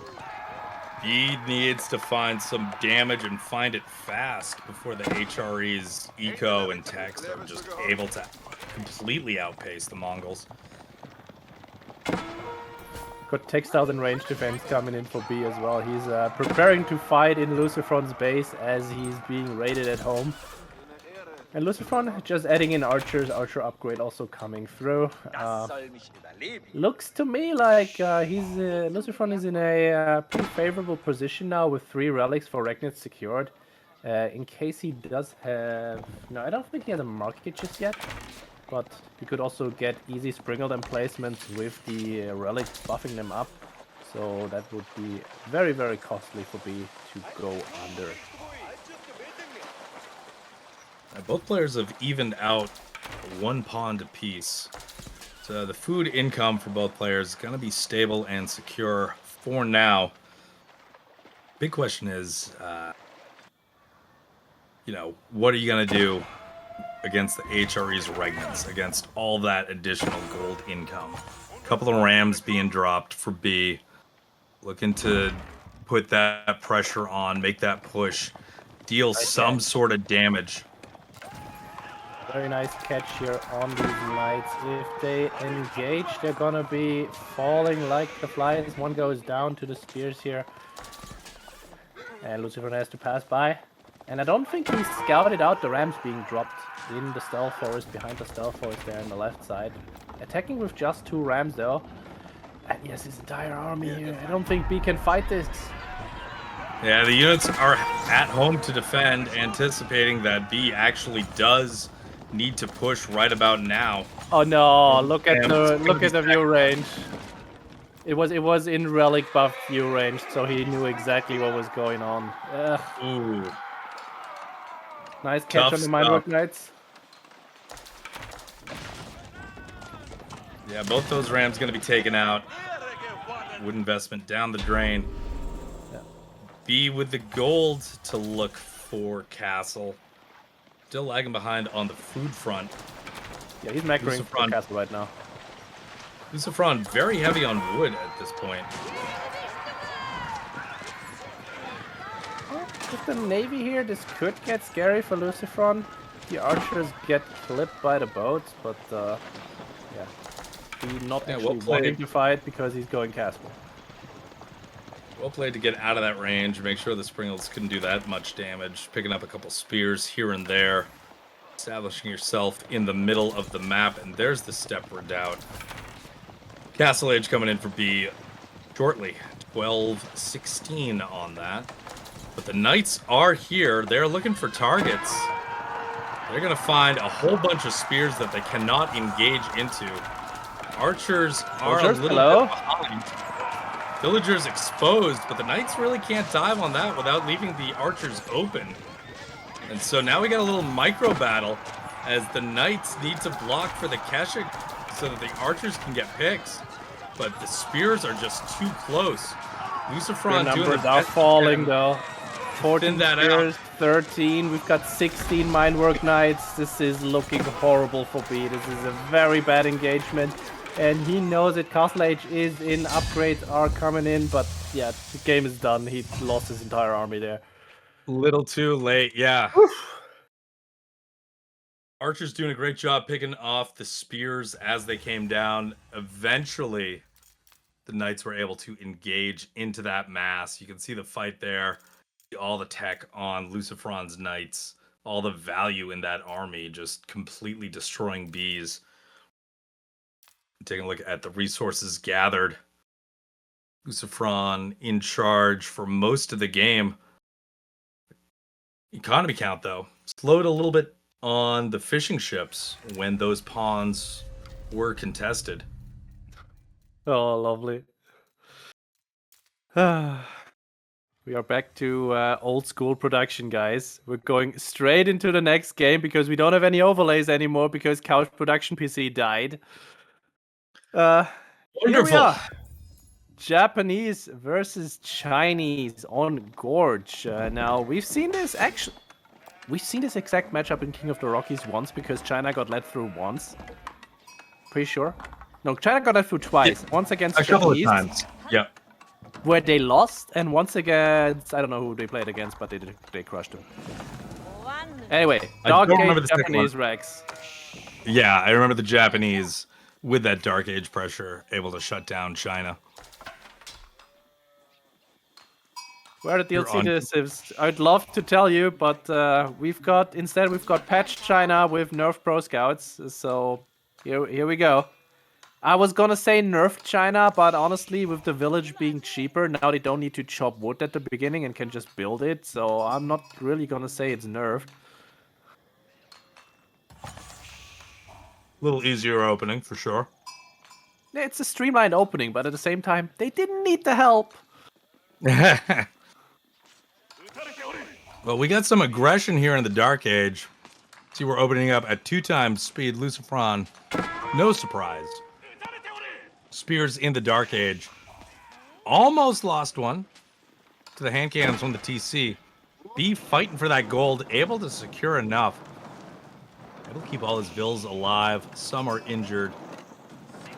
A: B needs to find some damage and find it fast before the HRE's eco and text are just able to completely outpace the Mongols.
B: Got textiles and range defense coming in for B as well. He's preparing to fight in LucifroN's base as he's being raided at home. And LucifroN just adding in archers, archer upgrade also coming through. Looks to me like LucifroN is in a pretty favorable position now with 3 relics for Regnit secured. In case he does have... No, I don't think he has a market just yet. But he could also get easy Springled placements with the relics buffing them up. So that would be very, very costly for B to go under.
A: Both players have evened out 1 pond apiece. So the food income for both players is going to be stable and secure for now. Big question is, what are you going to do against the HRE's regnants, against all that additional gold income? A couple of rams being dropped for B. Looking to put that pressure on, make that push, deal some sort of damage.
B: Very nice catch here on these Knights. If they engage, they're gonna be falling like the flies. One goes down to the spears here. And LucifroN has to pass by. And I don't think he scouted out the rams being dropped in the stealth forest, behind the stealth forest there on the left side. Attacking with just 2 rams though. And yes, his entire army here. I don't think B can fight this.
A: Yeah, the units are at home to defend, anticipating that B actually does need to push right about now.
B: Oh no, look at the view range. It was in relic buff view range, so he knew exactly what was going on.
A: Ooh.
B: Nice catch on the Mindwork Knights.
A: Yeah, both those rams going to be taken out. Wood investment down the drain.
B: Yeah.
A: B with the gold to look for castle. Still lagging behind on the food front.
B: Yeah, he's macroing for castle right now.
A: LucifroN very heavy on wood at this point.
B: With the navy here, this could get scary for LucifroN. The archers get clipped by the boats, but yeah, he not actually wanting to fight because he's going castle.
A: Well played to get out of that range, make sure the Springles couldn't do that much damage. Picking up a couple spears here and there. Establishing yourself in the middle of the map, and there's the step redoubt. Castle Age coming in for B shortly. 12-16 on that. But the Knights are here. They're looking for targets. They're going to find a whole bunch of spears that they cannot engage into. Archers are a little bit behind. Villagers exposed, but the Knights really can't dive on that without leaving the archers open. And so now we got a little micro battle as the Knights need to block for the Keshik so that the archers can get picks. But the spears are just too close. LucifroN doing the
B: numbers are falling though. 14
A: that out.
B: spears, 13. We've got 16 minework knights. This is looking horrible for B. This is a very bad engagement. And he knows it. Castle Age is in. Upgrades are coming in. But yeah, the game is done. He lost his entire army there.
A: Little too late, yeah. Archer's doing a great job picking off the spears as they came down. Eventually, the knights were able to engage into that mass. You can see the fight there. All the tech on LucifroN's knights. All the value in that army just completely destroying bees. Taking a look at the resources gathered. LucifroN in charge for most of the game. Economy count, though, slowed a little bit on the fishing ships when those pawns were contested.
B: Oh, lovely. We are back to old school production, guys. We're going straight into the next game because we don't have any overlays anymore because Couch Production PC died. Here we
A: Wonderful.
B: are. Japanese versus Chinese on Gorge. Now, we've seen this exact matchup in King of the Rockies once because China got led through once. Pretty sure. No, China got led through twice.
A: Yeah,
B: once against
A: a couple
B: Japanese,
A: of times. Yeah.
B: where they lost, and once against, I don't know who they played against, but they crushed them. Anyway, Dark Age Japanese Rex.
A: Yeah, I remember the Japanese with that Dark Age pressure able to shut down China.
B: Where are the DLC adhesives? I'd love to tell you, but we've got patched China with nerf pro scouts. So here we go. I was gonna say nerfed China, but honestly, with the village being cheaper, now they don't need to chop wood at the beginning and can just build it. So I'm not really gonna say it's nerfed.
A: A little easier opening for sure.
B: It's a streamlined opening, but at the same time, they didn't need the help.
A: Well, we got some aggression here in the Dark Age. See, we're opening up at 2 times speed. LucifroN, no surprise. Spears in the Dark Age. Almost lost one to the hand cannons from the TC. B fighting for that gold, able to secure enough. Able to keep all his vills alive. Some are injured,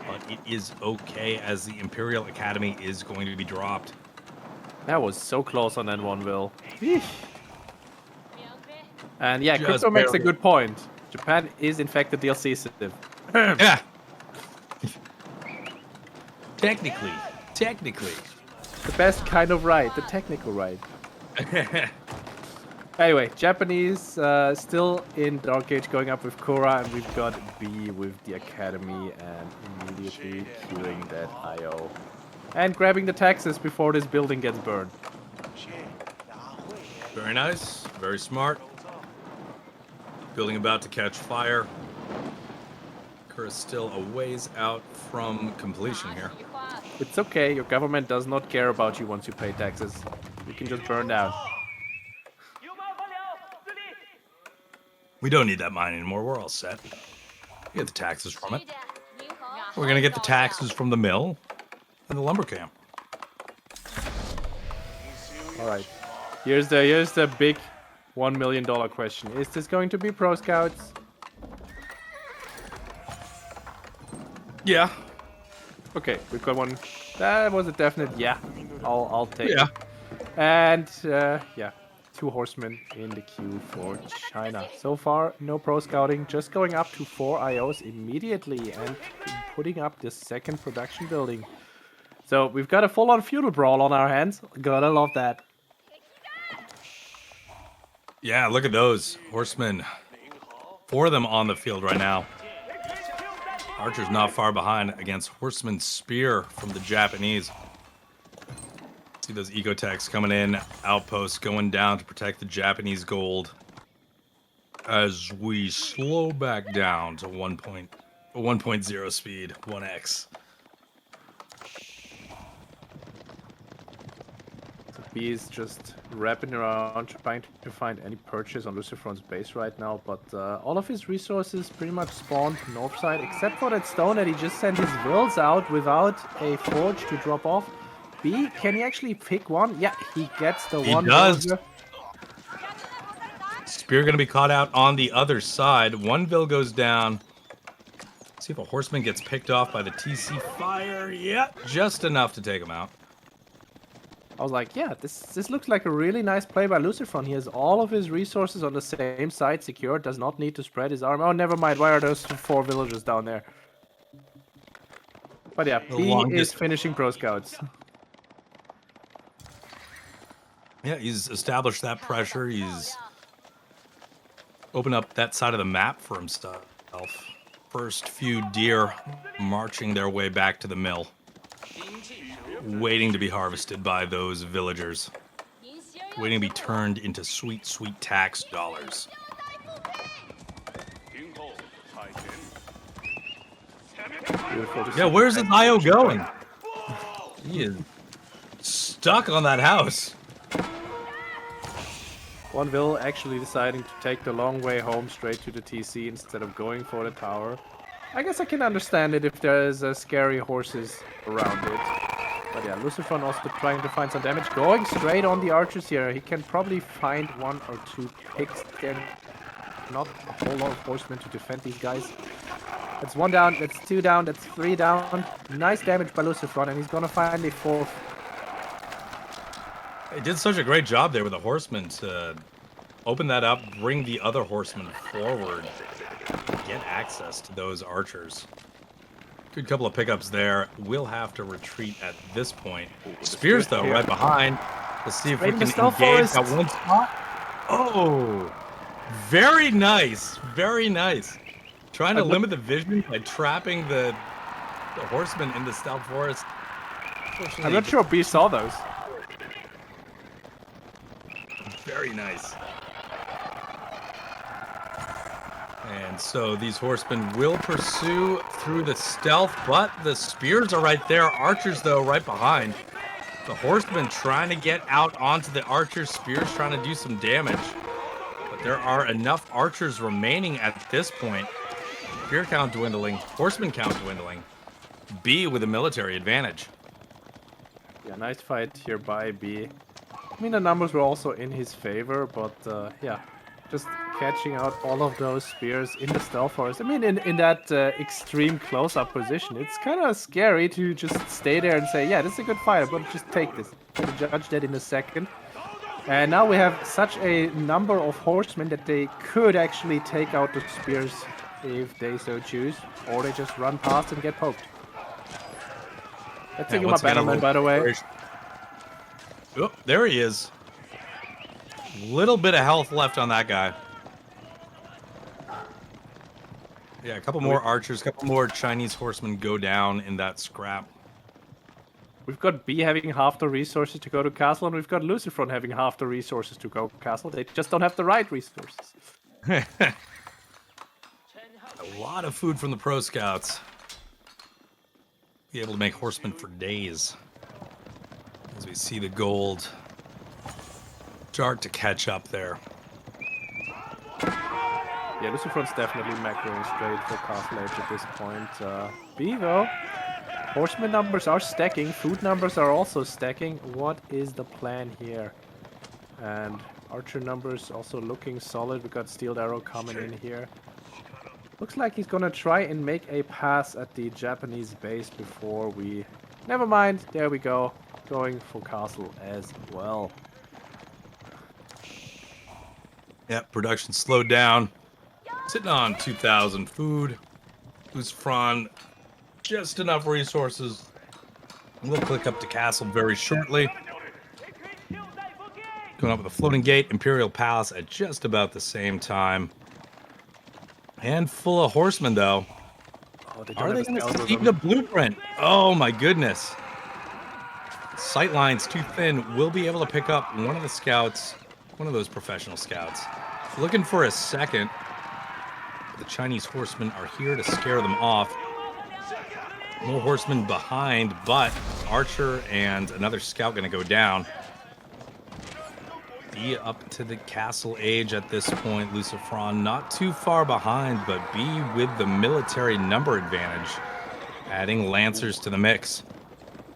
A: but it is okay as the Imperial Academy is going to be dropped.
B: That was so close on that one, Will. And yeah,
A: Just
B: Crypto makes a
A: barely.
B: good point. Japan is in fact the DLC civ.
A: Yeah. Technically.
B: The best kind of right, the technical right. Anyway, Japanese still in Dark Age going up with Korra, and we've got B with the Academy and immediately killing that IO. And grabbing the taxes before this building gets burned.
A: Very nice. Very smart. Building about to catch fire. Korra's still a ways out from completion here.
B: It's okay, your government does not care about you once you pay taxes. You can just burn down.
A: We don't need that mine anymore. We're all set. We get the taxes from it. We're going to get the taxes from the mill and the lumber camp.
B: Alright. Here's the big $1 million question. Is this going to be Pro Scouts?
A: Yeah.
B: Okay, we've got one. That was a definite yeah. I'll take
A: Yeah.
B: it. And yeah, 2 horsemen in the queue for China. So far, no pro scouting, just going up to 4 IOs immediately and putting up the second production building. So we've got a full-on feudal brawl on our hands. Gotta love that.
A: Yeah, look at those horsemen. 4 of them on the field right now. Archer's not far behind against Horseman's Spear from the Japanese. See those ecotechs coming in, outposts going down to protect the Japanese gold. As we slow back down to 1.0 speed, 1x.
B: B is just wrapping around, trying to find any purchase on LucifroN's base right now, but all of his resources pretty much spawned north side, except for that stone that he just sent his wills out without a forge to drop off. B, can he actually pick one? Yeah, he gets the one.
A: He does. spear going to be caught out on the other side. One Vil goes down. See if a horseman gets picked off by the TC fire. Yeah, just enough to take him out.
B: I was like, yeah, this looks like a really nice play by LucifroN. He has all of his resources on the same side secured, does not need to spread his arm. Oh, never mind. Why are those 4 villagers down there? But yeah, he is finishing pro scouts.
A: Yeah, he's established that pressure. He's opened up that side of the map for himself. First few deer marching their way back to the mill, waiting to be harvested by those villagers, waiting to be turned into sweet, sweet tax dollars. Yeah, where's the IO going? He is stuck on that house.
B: One Vil actually deciding to take the long way home straight to the TC instead of going for the tower. I guess I can understand it if there's scary horses around it. But yeah, LucifroN also trying to find some damage. Going straight on the archers here. He can probably find 1 or 2 picks. There not a whole lot of horsemen to defend these guys. That's 1 down, that's 2 down, that's 3 down. Nice damage by LucifroN, and he's gonna find a 4th.
A: He did such a great job there with the horsemen to open that up, bring the other horsemen forward, get access to those archers. Good couple of pickups there. We'll have to retreat at this point. Spears, though, right behind. Let's see if we can engage that one spot. Oh, very nice. Very nice. Trying to limit the vision by trapping the horsemen in the stealth forest.
B: I'm not sure B saw those.
A: Very nice. And so these horsemen will pursue through the stealth, but the spears are right there. Archers, though, right behind. The horsemen trying to get out onto the archers' spears, trying to do some damage. But there are enough archers remaining at this point. Spear count dwindling, horseman count dwindling. B with a military advantage.
B: Yeah, nice fight here by B. I mean, the numbers were also in his favor, but yeah, just catching out all of those spears in the stealth forest. I mean, in that extreme close-up position, it's kind of scary to just stay there and say, yeah, this is a good fight, I'm going to just take this. I'm going to judge that in a second. And now we have such a number of horsemen that they could actually take out the spears if they so choose, or they just run past and get poked. Let's take my Bannerman, by the way.
A: Oh, there he is. Little bit of health left on that guy. Yeah, a couple more archers, a couple more Chinese horsemen go down in that scrap.
B: We've got B having half the resources to go to castle, and we've got LucifroN having half the resources to go to castle. They just don't have the right resources.
A: A lot of food from the pro scouts. Be able to make horsemen for days. As we see the gold start to catch up there.
B: Yeah, LucifroN's definitely macroing straight for castle edge at this point. B though, horseman numbers are stacking, food numbers are also stacking. What is the plan here? And archer numbers also looking solid. We got Steel Arrow coming in here. Looks like he's gonna try and make a pass at the Japanese base before we... Never mind, there we go. Going for castle as well.
A: Yep, production slowed down. Sitting on 2,000 food. LucifroN, just enough resources. We'll click up to castle very shortly. Going up with a floating gate, Imperial Palace at just about the same time. And full of horsemen, though.
B: Oh,
A: are they going to see the blueprint? Oh, my goodness. Sightlines too thin. We'll be able to pick up one of the scouts, one of those professional scouts. Looking for a second. The Chinese horsemen are here to scare them off. More horsemen behind, but Archer and another scout going to go down. B up to the castle age at this point. LucifroN not too far behind, but B with the military number advantage, adding Lancers to the mix.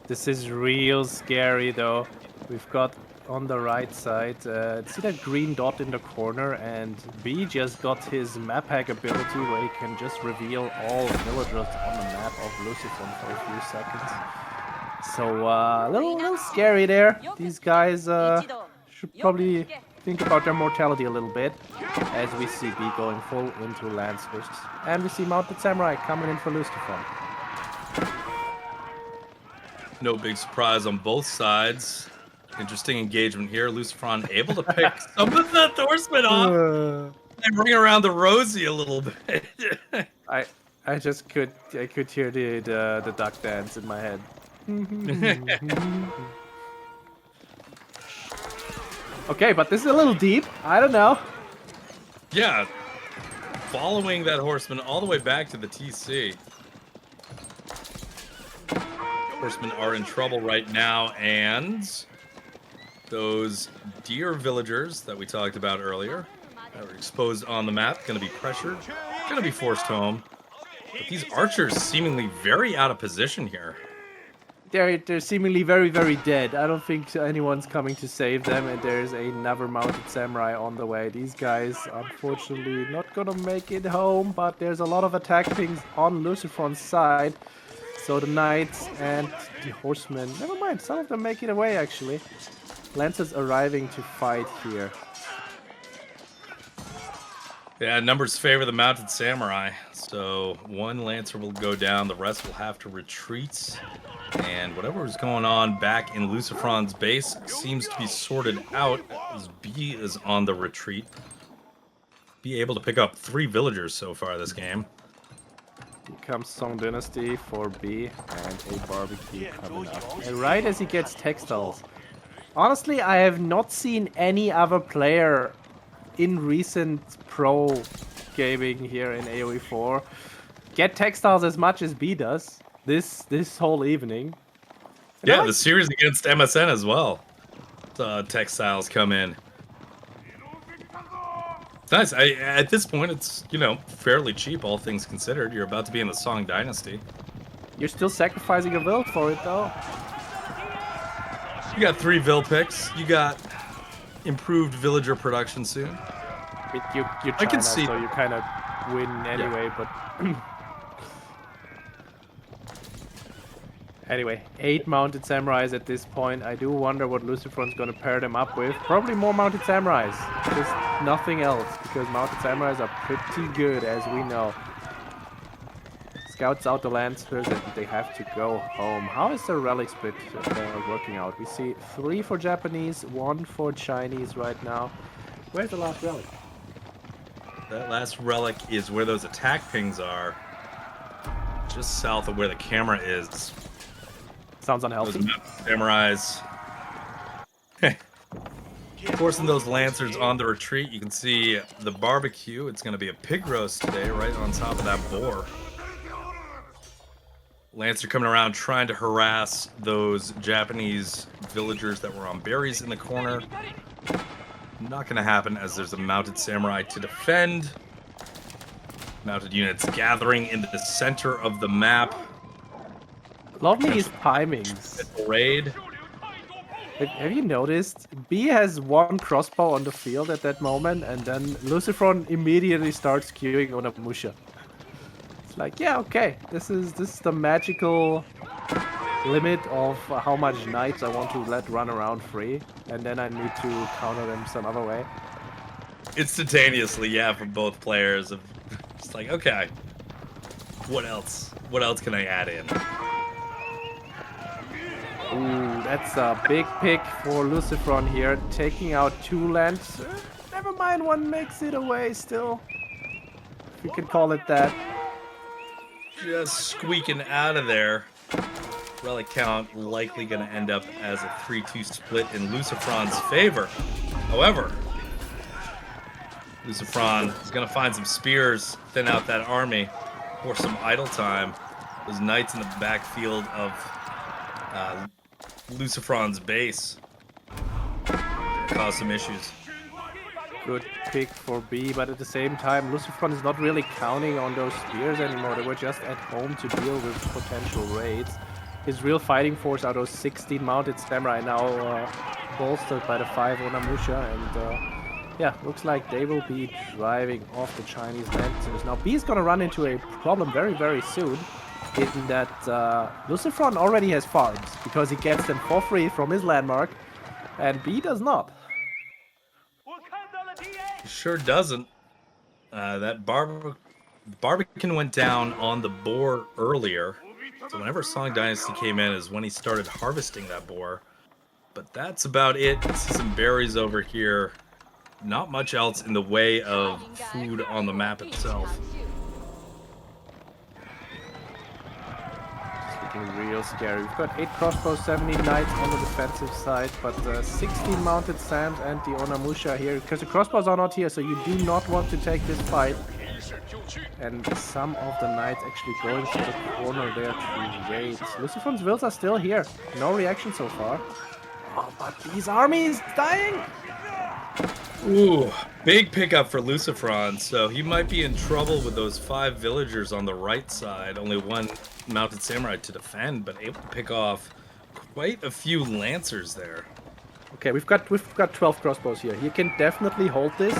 B: This is real scary, though. We've got on the right side. See that green dot in the corner, and B just got his map hack ability where he can just reveal all villagers on the map of LucifroN for a few seconds. So a little scary there. These guys should probably think about their mortality a little bit, as we see B going full into Lancers. And we see Mounted Samurai coming in for LucifroN.
A: No big surprise on both sides. Interesting engagement here. LucifroN able to pick some of the horsemen off and bring around the Rosie a little bit.
B: I could hear the duck dance in my head. Okay, but this is a little deep. I don't know.
A: Yeah, following that horseman all the way back to the TC. Horsemen are in trouble right now, and those deer villagers that we talked about earlier that were exposed on the map, going to be pressured, going to be forced home. But these archers seemingly very out of position here.
B: They're seemingly very, very dead. I don't think anyone's coming to save them, and there's another Mounted Samurai on the way. These guys, unfortunately, not gonna make it home, but there's a lot of attack pings on LucifroN's side. So the knights and the horsemen, never mind, some of them make it away, actually. Lancers arriving to fight here.
A: Yeah, numbers favor the Mounted Samurai. So one Lancer will go down, the rest will have to retreat. And whatever is going on back in LucifroN's base seems to be sorted out as B is on the retreat. Be able to pick up 3 villagers so far this game.
B: Here comes Song Dynasty for B and a barbecue coming up. And right as he gets textiles. Honestly, I have not seen any other player in recent pro gaming here in AoE 4 get textiles as much as B does this whole evening. And
A: yeah, the series against MSN as well. Textiles come in. It's nice. At this point, it's, you know, fairly cheap, all things considered. You're about to be in the Song Dynasty.
B: You're still sacrificing a Vil for it, though.
A: You got 3 Vil picks. You got improved villager production soon.
B: You're China,
A: I can see.
B: so you kind of win anyway, but... Anyway, 8 Mounted Samurais at this point. I do wonder what LucifroN's gonna pair them up with. Probably more Mounted Samurais. Just nothing else, because Mounted Samurais are pretty good, as we know. Scouts out the Lancers and they have to go home. How is the relic split working out? We see 3 for Japanese, 1 for Chinese right now. Where's the last relic?
A: That last relic is where those attack pings are. Just south of where the camera is.
B: Sounds unhealthy.
A: Those Samurais. Forcing those Lancers on the retreat. You can see the barbecue. It's going to be a pig roast today, right on top of that boar. Lancer coming around trying to harass those Japanese villagers that were on berries in the corner. Not going to happen as there's a Mounted Samurai to defend. Mounted units gathering into the center of the map.
B: Love me his timings.
A: Raid.
B: Have you noticed? B has 1 crossbow on the field at that moment, and then LucifroN immediately starts queuing on a Musha. It's like, yeah, okay, this is the magical limit of how much knights I want to let run around free, and then I need to counter them some other way.
A: Instantaneously, yeah, from both players. It's like, okay, what else? What else can I add in?
B: Ooh, that's a big pick for LucifroN here, taking out 2 lands. Never mind, 1 makes it away still. If you could call it that.
A: Just squeaking out of there. Relic count likely going to end up as a 3-2 split in LucifroN's favor. However, LucifroN is going to find some spears, thin out that army for some idle time. Those knights in the backfield of LucifroN's base cause some issues.
B: Good pick for B, but at the same time, LucifroN is not really counting on those spears anymore. They were just at home to deal with potential raids. his real fighting force are those 16 mounted samurai now bolstered by the 5 Onamusha, and yeah, looks like they will be driving off the Chinese Lancers. Now B is gonna run into a problem very soon, in that LucifroN already has farms, because he gets them for free from his landmark, and B does not.
A: Sure doesn't. That Barbican went down on the boar earlier. So whenever Song Dynasty came in is when he started harvesting that boar. But that's about it. See some berries over here. Not much else in the way of food on the map itself.
B: It's looking real scary. We've got 8 crossbows, 70 knights on the defensive side, but 16 mounted Sams and the Onamusha here, because the crossbows are not here, so you do not want to take this fight. And some of the knights actually going for the corner there to wait. LucifroN's wills are still here. No reaction so far. Oh, but these armies dying!
A: Ooh, big pickup for LucifroN. So he might be in trouble with those 5 villagers on the right side. Only 1 mounted samurai to defend, but able to pick off quite a few lancers there.
B: Okay, we've got 12 crossbows here. He can definitely hold this.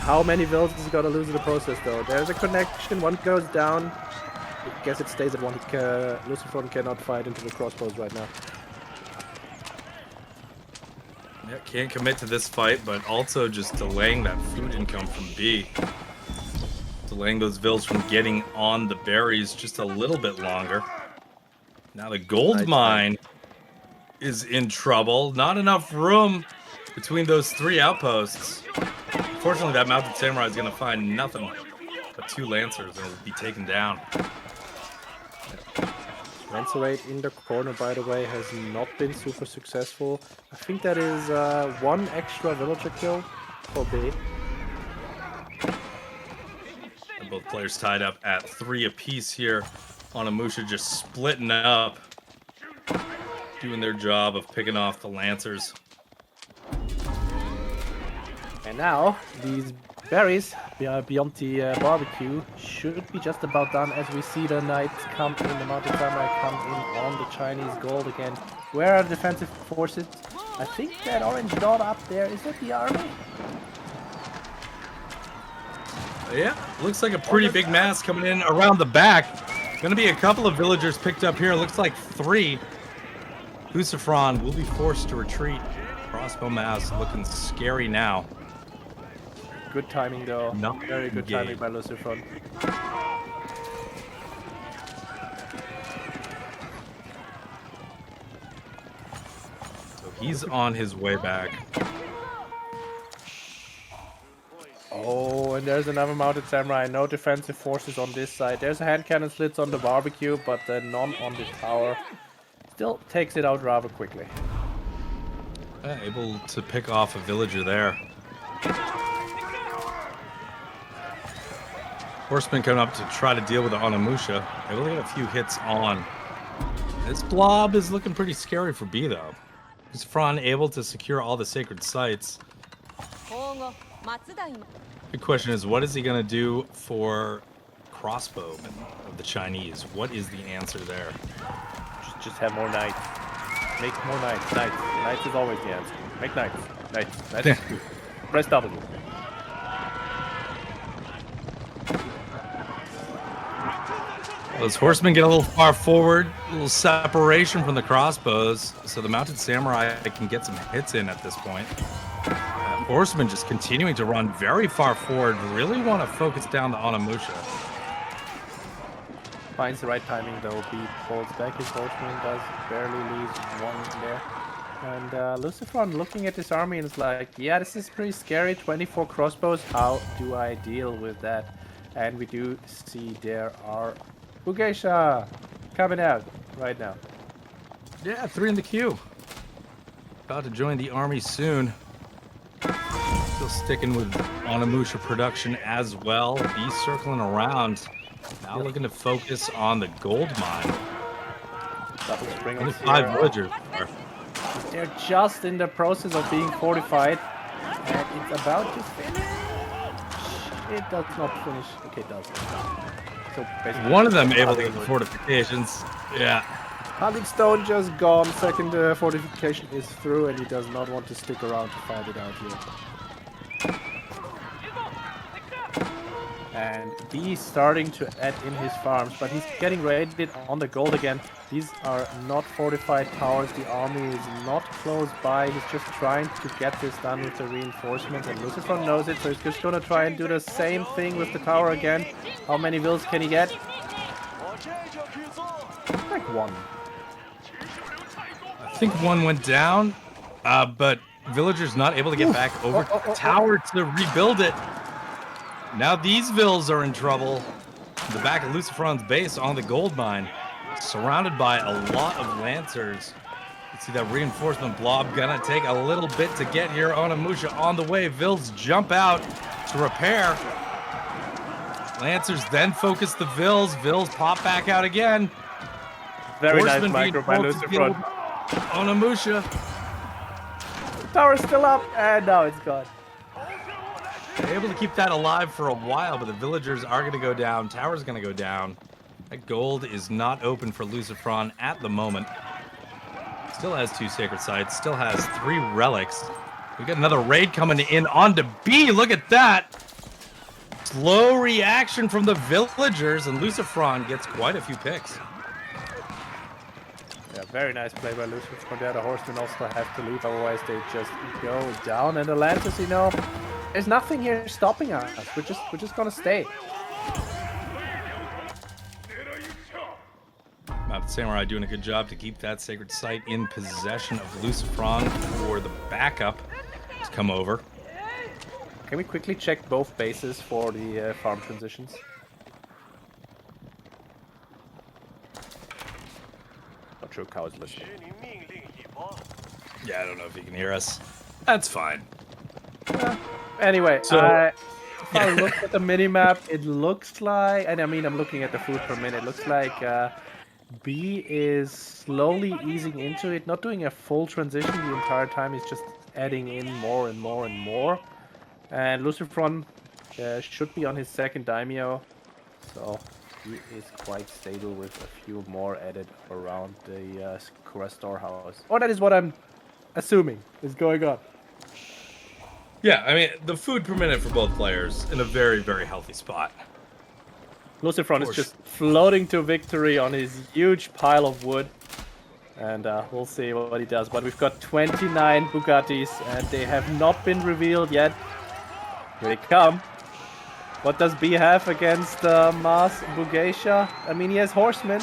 B: How many vills is he gonna lose in the process, though? There's a connection. One goes down. I guess it stays at 1. LucifroN cannot fight into the crossbows right now.
A: Yeah, can't commit to this fight, but also just delaying that food income from B. Delaying those vills from getting on the berries just a little bit longer. Now the gold mine is in trouble. Not enough room between those 3 outposts. Unfortunately, that mounted samurai is going to find nothing but 2 lancers and will be taken down.
B: Lancerate in the corner, by the way, has not been super successful. I think that is 1 extra villager kill for B.
A: And both players tied up at 3 apiece here. Onamusha just splitting up, doing their job of picking off the lancers.
B: And now, these berries beyond the barbecue should be just about done, as we see the knights come in, the mounted samurai come in on the Chinese gold again. Where are the defensive forces? I think that orange dot up there, is that the army?
A: Yeah, looks like a pretty big mass coming in around the back. Gonna be a couple of villagers picked up here. Looks like 3. LucifroN will be forced to retreat. Crossbow mass looking scary now.
B: Good timing, though.
A: Not
B: very good timing by LucifroN.
A: So he's on his way back.
B: Oh, and there's another mounted samurai. No defensive forces on this side. There's a hand cannon slits on the barbecue, but none on the tower. Still takes it out rather quickly.
A: Able to pick off a villager there. Horseman coming up to try to deal with the Onamusha. Able to get a few hits on. This blob is looking pretty scary for B, though. LucifroN able to secure all the sacred sites. The question is, what is he going to do for crossbowmen of the Chinese? What is the answer there?
B: Just have more knights. Make more knights. Knights is always the answer. Make knights. Knights. Press W.
A: Those horsemen get a little far forward, a little separation from the crossbows, so the mounted samurai can get some hits in at this point. Horsemen just continuing to run very far forward, really want to focus down the Onamusha.
B: Finds the right timing, though. B pulls back his horseman, does barely leaves 1 there. And LucifroN looking at this army and is like, yeah, this is pretty scary. 24 crossbows, how do I deal with that? And we do see there are Bugeisha coming out right now.
A: Yeah, 3 in the queue. About to join the army soon. Still sticking with Onamusha production as well. B circling around. Now looking to focus on the gold mine. Only 5 villagers there.
B: They're just in the process of being fortified. And it's about to finish. It does not finish. Okay, it does. So basically,
A: one of them able to get the fortifications. Yeah.
B: 100 stone just gone. Second fortification is through, and he does not want to stick around to fight it out here. And he's starting to add in his farms, but he's getting raided on the gold again. These are not fortified towers. The army is not close by. He's just trying to get this done with the reinforcements, and LucifroN knows it, so he's just gonna try and do the same thing with the tower again. How many vills can he get? Like one.
A: I think one went down, but villagers not able to get back over to the tower to rebuild it. Now these vills are in trouble. The back of LucifroN's base on the gold mine, surrounded by a lot of lancers. You see that reinforcement blob gonna take a little bit to get here. Onimusha on the way. Vills jump out to repair. Lancers then focus the vills. Vills pop back out again.
B: Very nice micro by LucifroN.
A: Onimusha.
B: The tower's still up, and now it's gone.
A: They're able to keep that alive for a while, but the villagers are going to go down. Tower's going to go down. That gold is not open for LucifroN at the moment. Still has 2 sacred sites. Still has 3 relics. We got another raid coming in onto B. Look at that. Slow reaction from the villagers, and LucifroN gets quite a few picks.
B: Yeah, very nice play by LucifroN there. The horsemen also have to leave, otherwise they just go down. And the lancers, you know, there's nothing here stopping us. We're just gonna stay.
A: Mount Samurai doing a good job to keep that sacred site in possession of LucifroN for the backup to come over.
B: Can we quickly check both bases for the farm transitions? Not sure Cow is listening.
A: Yeah, I don't know if you can hear us. That's fine.
B: Anyway,
A: so
B: if I look at the minimap, it looks like, and I mean, I'm looking at the food per minute, it looks like B is slowly easing into it, not doing a full transition the entire time, he's just adding in more and more and more. And LucifroN should be on his second daimyo, so he is quite stable with a few more added around the Kura storehouse. Or that is what I'm assuming is going on.
A: Yeah, I mean, the food per minute for both players in a very, very healthy spot.
B: LucifroN is just floating to victory on his huge pile of wood. And we'll see what he does. But we've got 29 Bugattis, and they have not been revealed yet. Here they come. What does B have against Mars Bugatia? I mean, he has horsemen.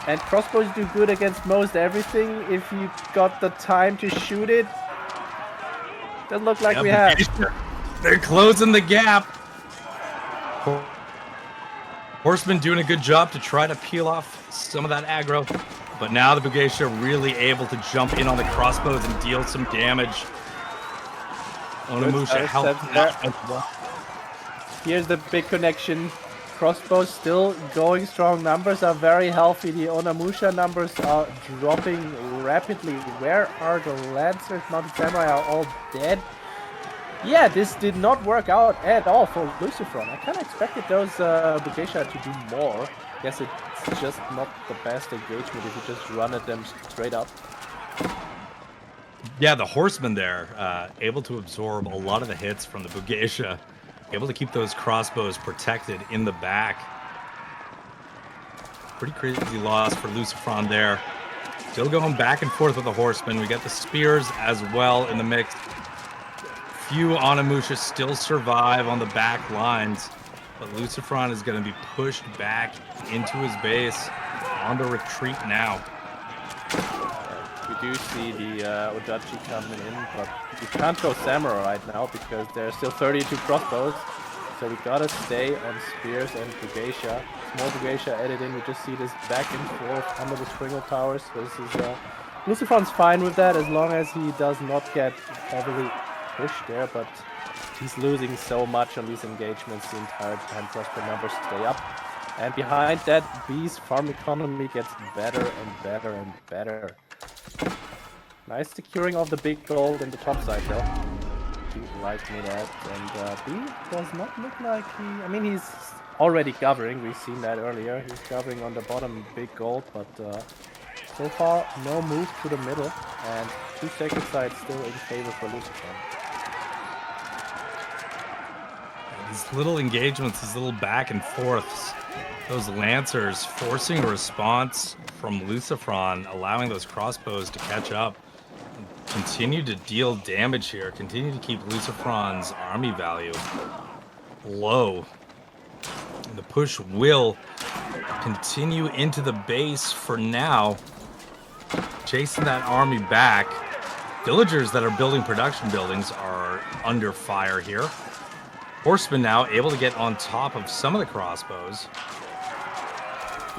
B: And crossbows do good against most everything if you got the time to shoot it. Doesn't look like we have.
A: They're closing the gap. Horsemen doing a good job to try to peel off some of that aggro. But now the Bugatia really able to jump in on the crossbows and deal some damage. Onimusha helped out as well.
B: Here's the big connection. Crossbows still going strong. Numbers are very healthy. The Onimusha numbers are dropping rapidly. Where are the Lancers? Mounted Samurai are all dead. Yeah, this did not work out at all for LucifroN. I kind of expected those Bugatia to do more. Guess it's just not the best engagement if you just run at them straight up.
A: Yeah, the horsemen there, able to absorb a lot of the hits from the Bugatia. Able to keep those crossbows protected in the back. Pretty crazy loss for LucifroN there. Still going back and forth with the horsemen. We got the spears as well in the mix. Few Onimusha still survive on the back lines, but LucifroN is going to be pushed back into his base on the retreat now.
B: We do see the Odachi coming in, but we can't go Samurai right now because there's still 32 crossbows. So we gotta stay on spears and Bugatia. Small Bugatia added in. We just see this back and forth under the Springle towers. So this is LucifroN's fine with that as long as he does not get heavily pushed there. But he's losing so much on these engagements the entire time. Crossbow numbers stay up. And behind that, B's farm economy gets better and better and better. Nice securing of the big gold in the top side though. He liked me that, and B does not look like he... I mean, he's already covering. We've seen that earlier. He's covering on the bottom, big gold, but so far no move to the middle, and 2 sacred sites still in favor for LucifroN.
A: These little engagements, these little back and forths, those lancers forcing a response from LucifroN, allowing those crossbows to catch up, continue to deal damage here, continue to keep LucifroN's army value low. And the push will continue into the base for now, chasing that army back. Villagers that are building production buildings are under fire here. Horsemen now able to get on top of some of the crossbows.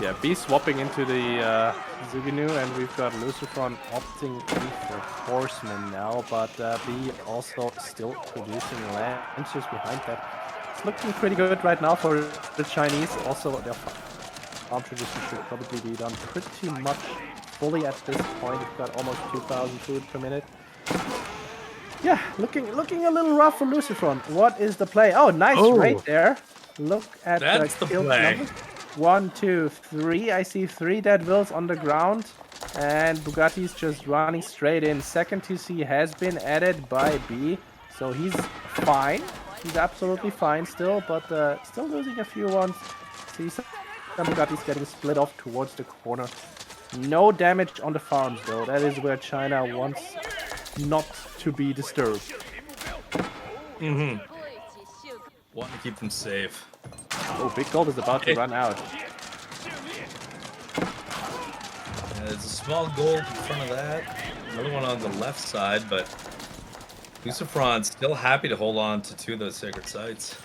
B: Yeah, B swapping into the Zuginu, and we've got LucifroN opting in for Horsemen now, but B also still producing lancers behind that. It's looking pretty good right now for the Chinese. Also, their farm tradition should probably be done pretty much fully at this point. We've got almost 2,000 food per minute. Yeah, looking a little rough for LucifroN. What is the play? Oh, nice raid there. Look at
A: the
B: kill
A: play.
B: numbers. 1, 2, 3. I see 3 dead Wills on the ground, and Bugatti's just running straight in. Second TC has been added by B, so he's fine. He's absolutely fine still, but still losing a few ones. See some Bugatti's getting split off towards the corner. No damage on the farms though. That is where China wants not to be disturbed.
A: Want to keep them safe.
B: Oh, big gold is about to run out.
A: There's a small gold in front of that. Another one on the left side, but LucifroN's still happy to hold on to 2 of those sacred sites.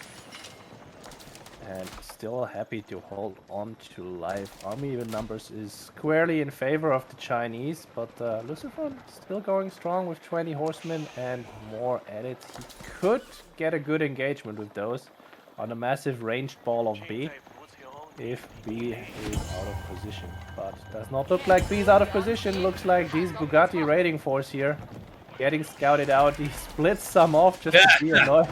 B: And still happy to hold on to live. Army even numbers is squarely in favor of the Chinese, but LucifroN still going strong with 20 horsemen and more added. He could get a good engagement with those on a massive ranged ball of B if B is out of position. But does not look like B is out of position. Looks like these Bugatti raiding force here getting scouted out. He splits some off just to be annoying.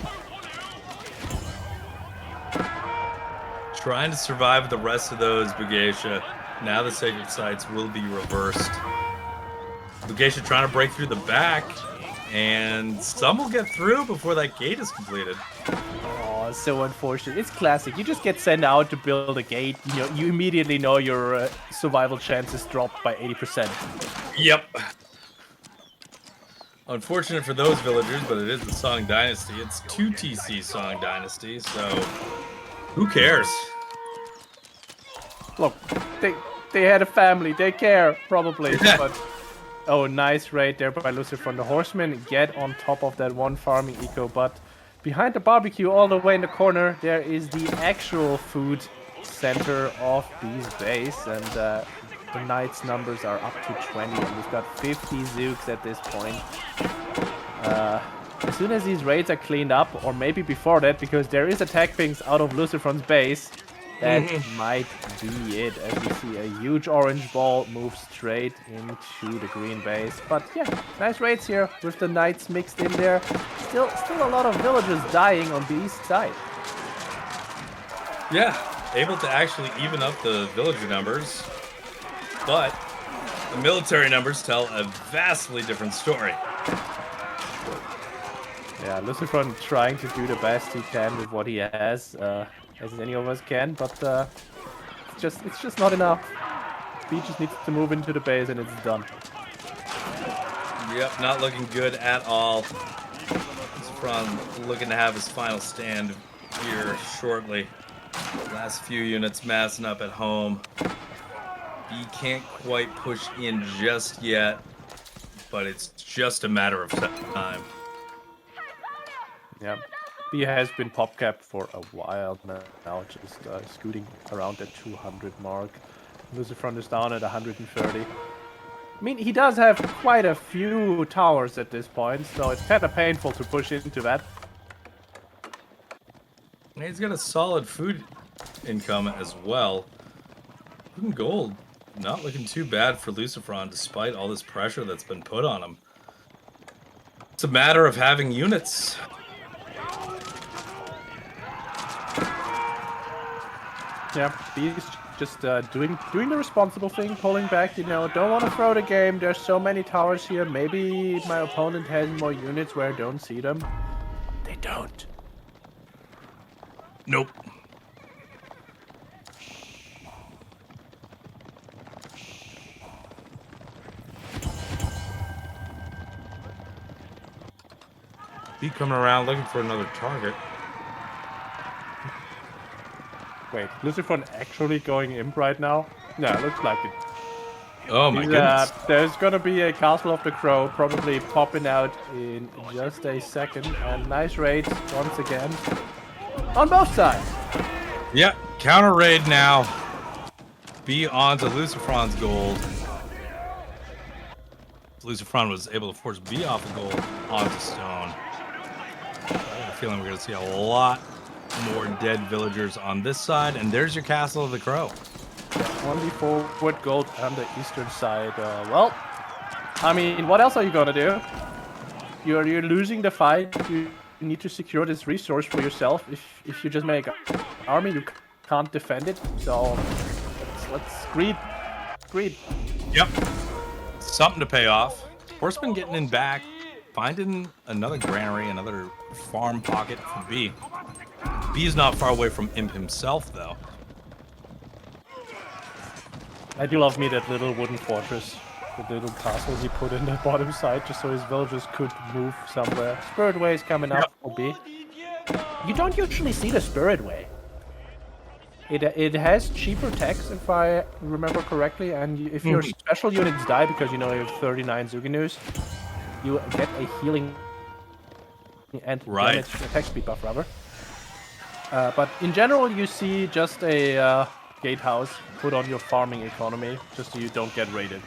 A: Trying to survive the rest of those, Bugatia. Now the sacred sites will be reversed. Bugatia trying to break through the back, and some will get through before that gate is completed.
B: Oh, so unfortunate. It's classic. You just get sent out to build a gate. You know, you immediately know your survival chances dropped by 80%.
A: Yep. Unfortunate for those villagers, but it is the Song Dynasty. It's 2 TC Song Dynasty, so who cares?
B: Look, they had a family. They care, probably. But oh, nice raid there by LucifroN. The horsemen get on top of that one farming eco, but behind the barbecue, all the way in the corner, there is the actual food center of B's base, and the knights' numbers are up to 20, and we've got 50 Zooks at this point. As soon as these raids are cleaned up, or maybe before that, because there is attack pings out of LucifroN's base, that might be it, as we see a huge orange ball move straight into the green base. But yeah, nice raids here with the knights mixed in there. Still a lot of villagers dying on B's side.
A: Yeah, able to actually even up the villager numbers, but the military numbers tell a vastly different story.
B: Yeah, LucifroN trying to do the best he can with what he has, as any of us can, but it's just not enough. B just needs to move into the base and it's done.
A: Yep, not looking good at all. LucifroN looking to have his final stand here shortly. Last few units massing up at home. B can't quite push in just yet, but it's just a matter of time.
B: Yeah, B has been pop capped for a while now, just scooting around that 200 mark. LucifroN is down at 130. I mean, he does have quite a few towers at this point, so it's kind of painful to push into that.
A: He's got a solid food income as well. Food and gold, not looking too bad for LucifroN despite all this pressure that's been put on him. It's a matter of having units.
B: Yeah, he's just doing the responsible thing, pulling back. You know, don't want to throw the game. There's so many towers here. Maybe my opponent has more units where I don't see them. They don't.
A: Nope. Be coming around looking for another target.
B: Wait, LucifroN actually going imp right now? Yeah, looks like it.
A: Oh my goodness.
B: There's gonna be a Castle of the Crow probably popping out in just a second. And nice raids once again. On both sides.
A: Yeah, counter raid now. Be on to LucifroN's gold. LucifroN was able to force B off the gold onto stone. I have a feeling we're going to see a lot more dead villagers on this side, and there's your Castle of the Crow.
B: Only forward gold on the eastern side. Well, I mean, what else are you gonna do? You're losing the fight. You need to secure this resource for yourself. If you just make an army, you can't defend it. So let's greed.
A: Yep. Something to pay off. Horseman getting in back, finding another granary, another farm pocket for B. B is not far away from Imp himself, though.
B: I do love me that little wooden fortress, the little castle he put in the bottom side, just so his villagers could move somewhere. Spirit Way is coming up for B. You don't usually see the Spirit Way. It has cheaper techs, if I remember correctly, and if your special units die because you know you have 39 Zuginus, you get a healing and damage attack speed buff, rather. But in general, you see just a gatehouse put on your farming economy, just so you don't get raided.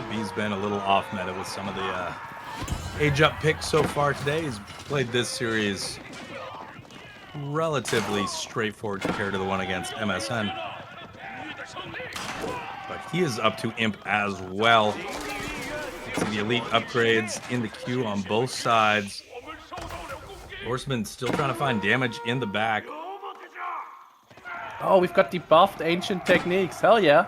A: B's been a little off meta with some of the age up picks so far today. He's played this series relatively straightforward compared to the one against MSN. But he is up to Imp as well. You can see the elite upgrades in the queue on both sides. Horseman still trying to find damage in the back.
B: Oh, we've got debuffed ancient techniques. Hell yeah.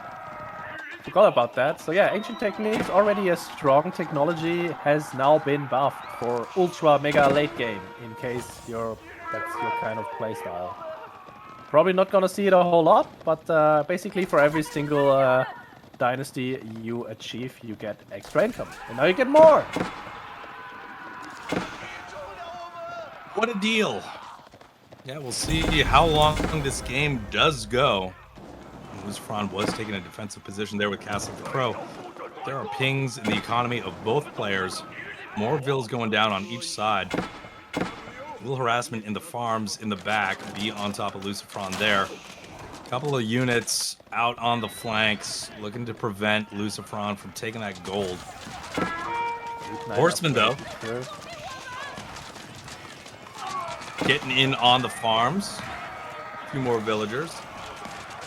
B: Forgot about that. So yeah, ancient techniques, already a strong technology, has now been buffed for ultra mega late game, in case that's your kind of playstyle. Probably not gonna see it a whole lot, but basically for every single dynasty you achieve, you get extra income. And now you get more!
A: What a deal! Yeah, we'll see how long this game does go. LucifroN was taking a defensive position there with Castle of the Crow. There are pings in the economy of both players. More vills going down on each side. A little harassment in the farms in the back. B on top of LucifroN there. A couple of units out on the flanks, looking to prevent LucifroN from taking that gold. Horseman, though, getting in on the farms. A few more villagers.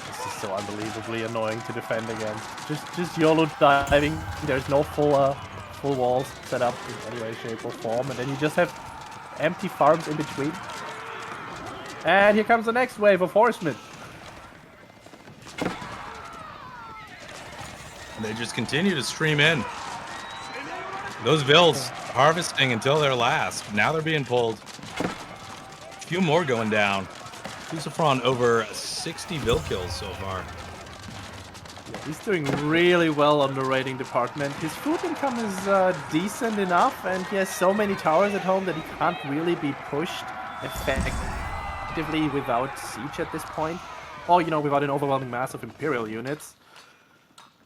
B: This is so unbelievably annoying to defend against. Just YOLO diving. There's no full walls set up in any way, shape, or form, and then you just have empty farms in between. And here comes the next wave of horsemen.
A: And they just continue to stream in. Those vills harvesting until their last. Now they're being pulled. A few more going down. LucifroN over 60 vill kills so far.
B: Yeah, he's doing really well on the raiding department. His food income is decent enough, and he has so many towers at home that he can't really be pushed effectively without siege at this point. Or, you know, without an overwhelming mass of Imperial units.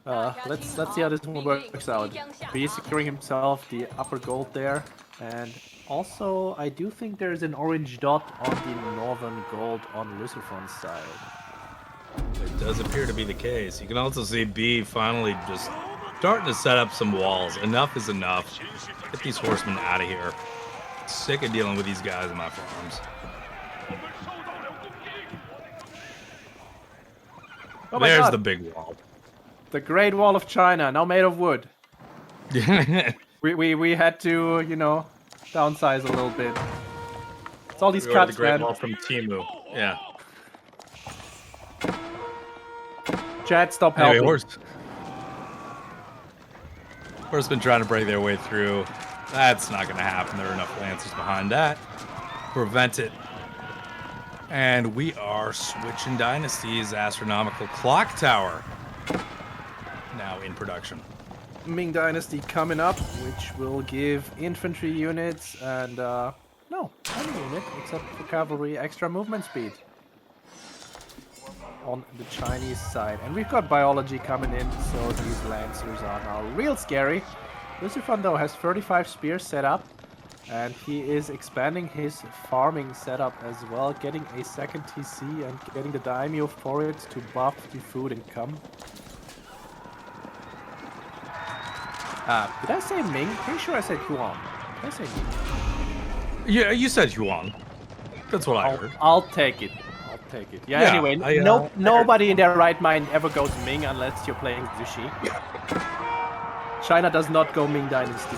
B: Let's see how this one works out. B securing himself the upper gold there, and also I do think there's an orange dot on the northern gold on LucifroN's side.
A: It does appear to be the case. You can also see B finally just starting to set up some walls. Enough is enough. Get these horsemen out of here. Sick of dealing with these guys in my farms.
B: Oh my
A: There's
B: God.
A: the big wall.
B: The Great Wall of China, now made of wood. We had to, you know, downsize a little bit. It's all these
A: We ordered
B: cuts,
A: the Great
B: man.
A: Wall from Timu. Yeah.
B: Chad, stop
A: Anyway,
B: helping.
A: Horse been trying to break their way through. That's not going to happen. There are enough Lancers behind that. Prevent it. And we are switching dynasties. Astronomical Clock Tower now in production.
B: Ming Dynasty coming up, which will give infantry units and no, any unit except for cavalry extra movement speed on the Chinese side. And we've got biology coming in, so these Lancers are now real scary. LucifroN though has 35 spears set up, and he is expanding his farming setup as well, getting a second TC and getting the daimyo for it to buff the food income. Did I say Ming? Pretty sure I said Yuan. Did I say Ming?
A: Yeah, you said Yuan. That's what I heard.
B: I'll take it. I'll take it. Yeah,
A: Yeah,
B: anyway, nobody in their right mind ever goes Ming unless you're playing Zushi. China does not go Ming Dynasty.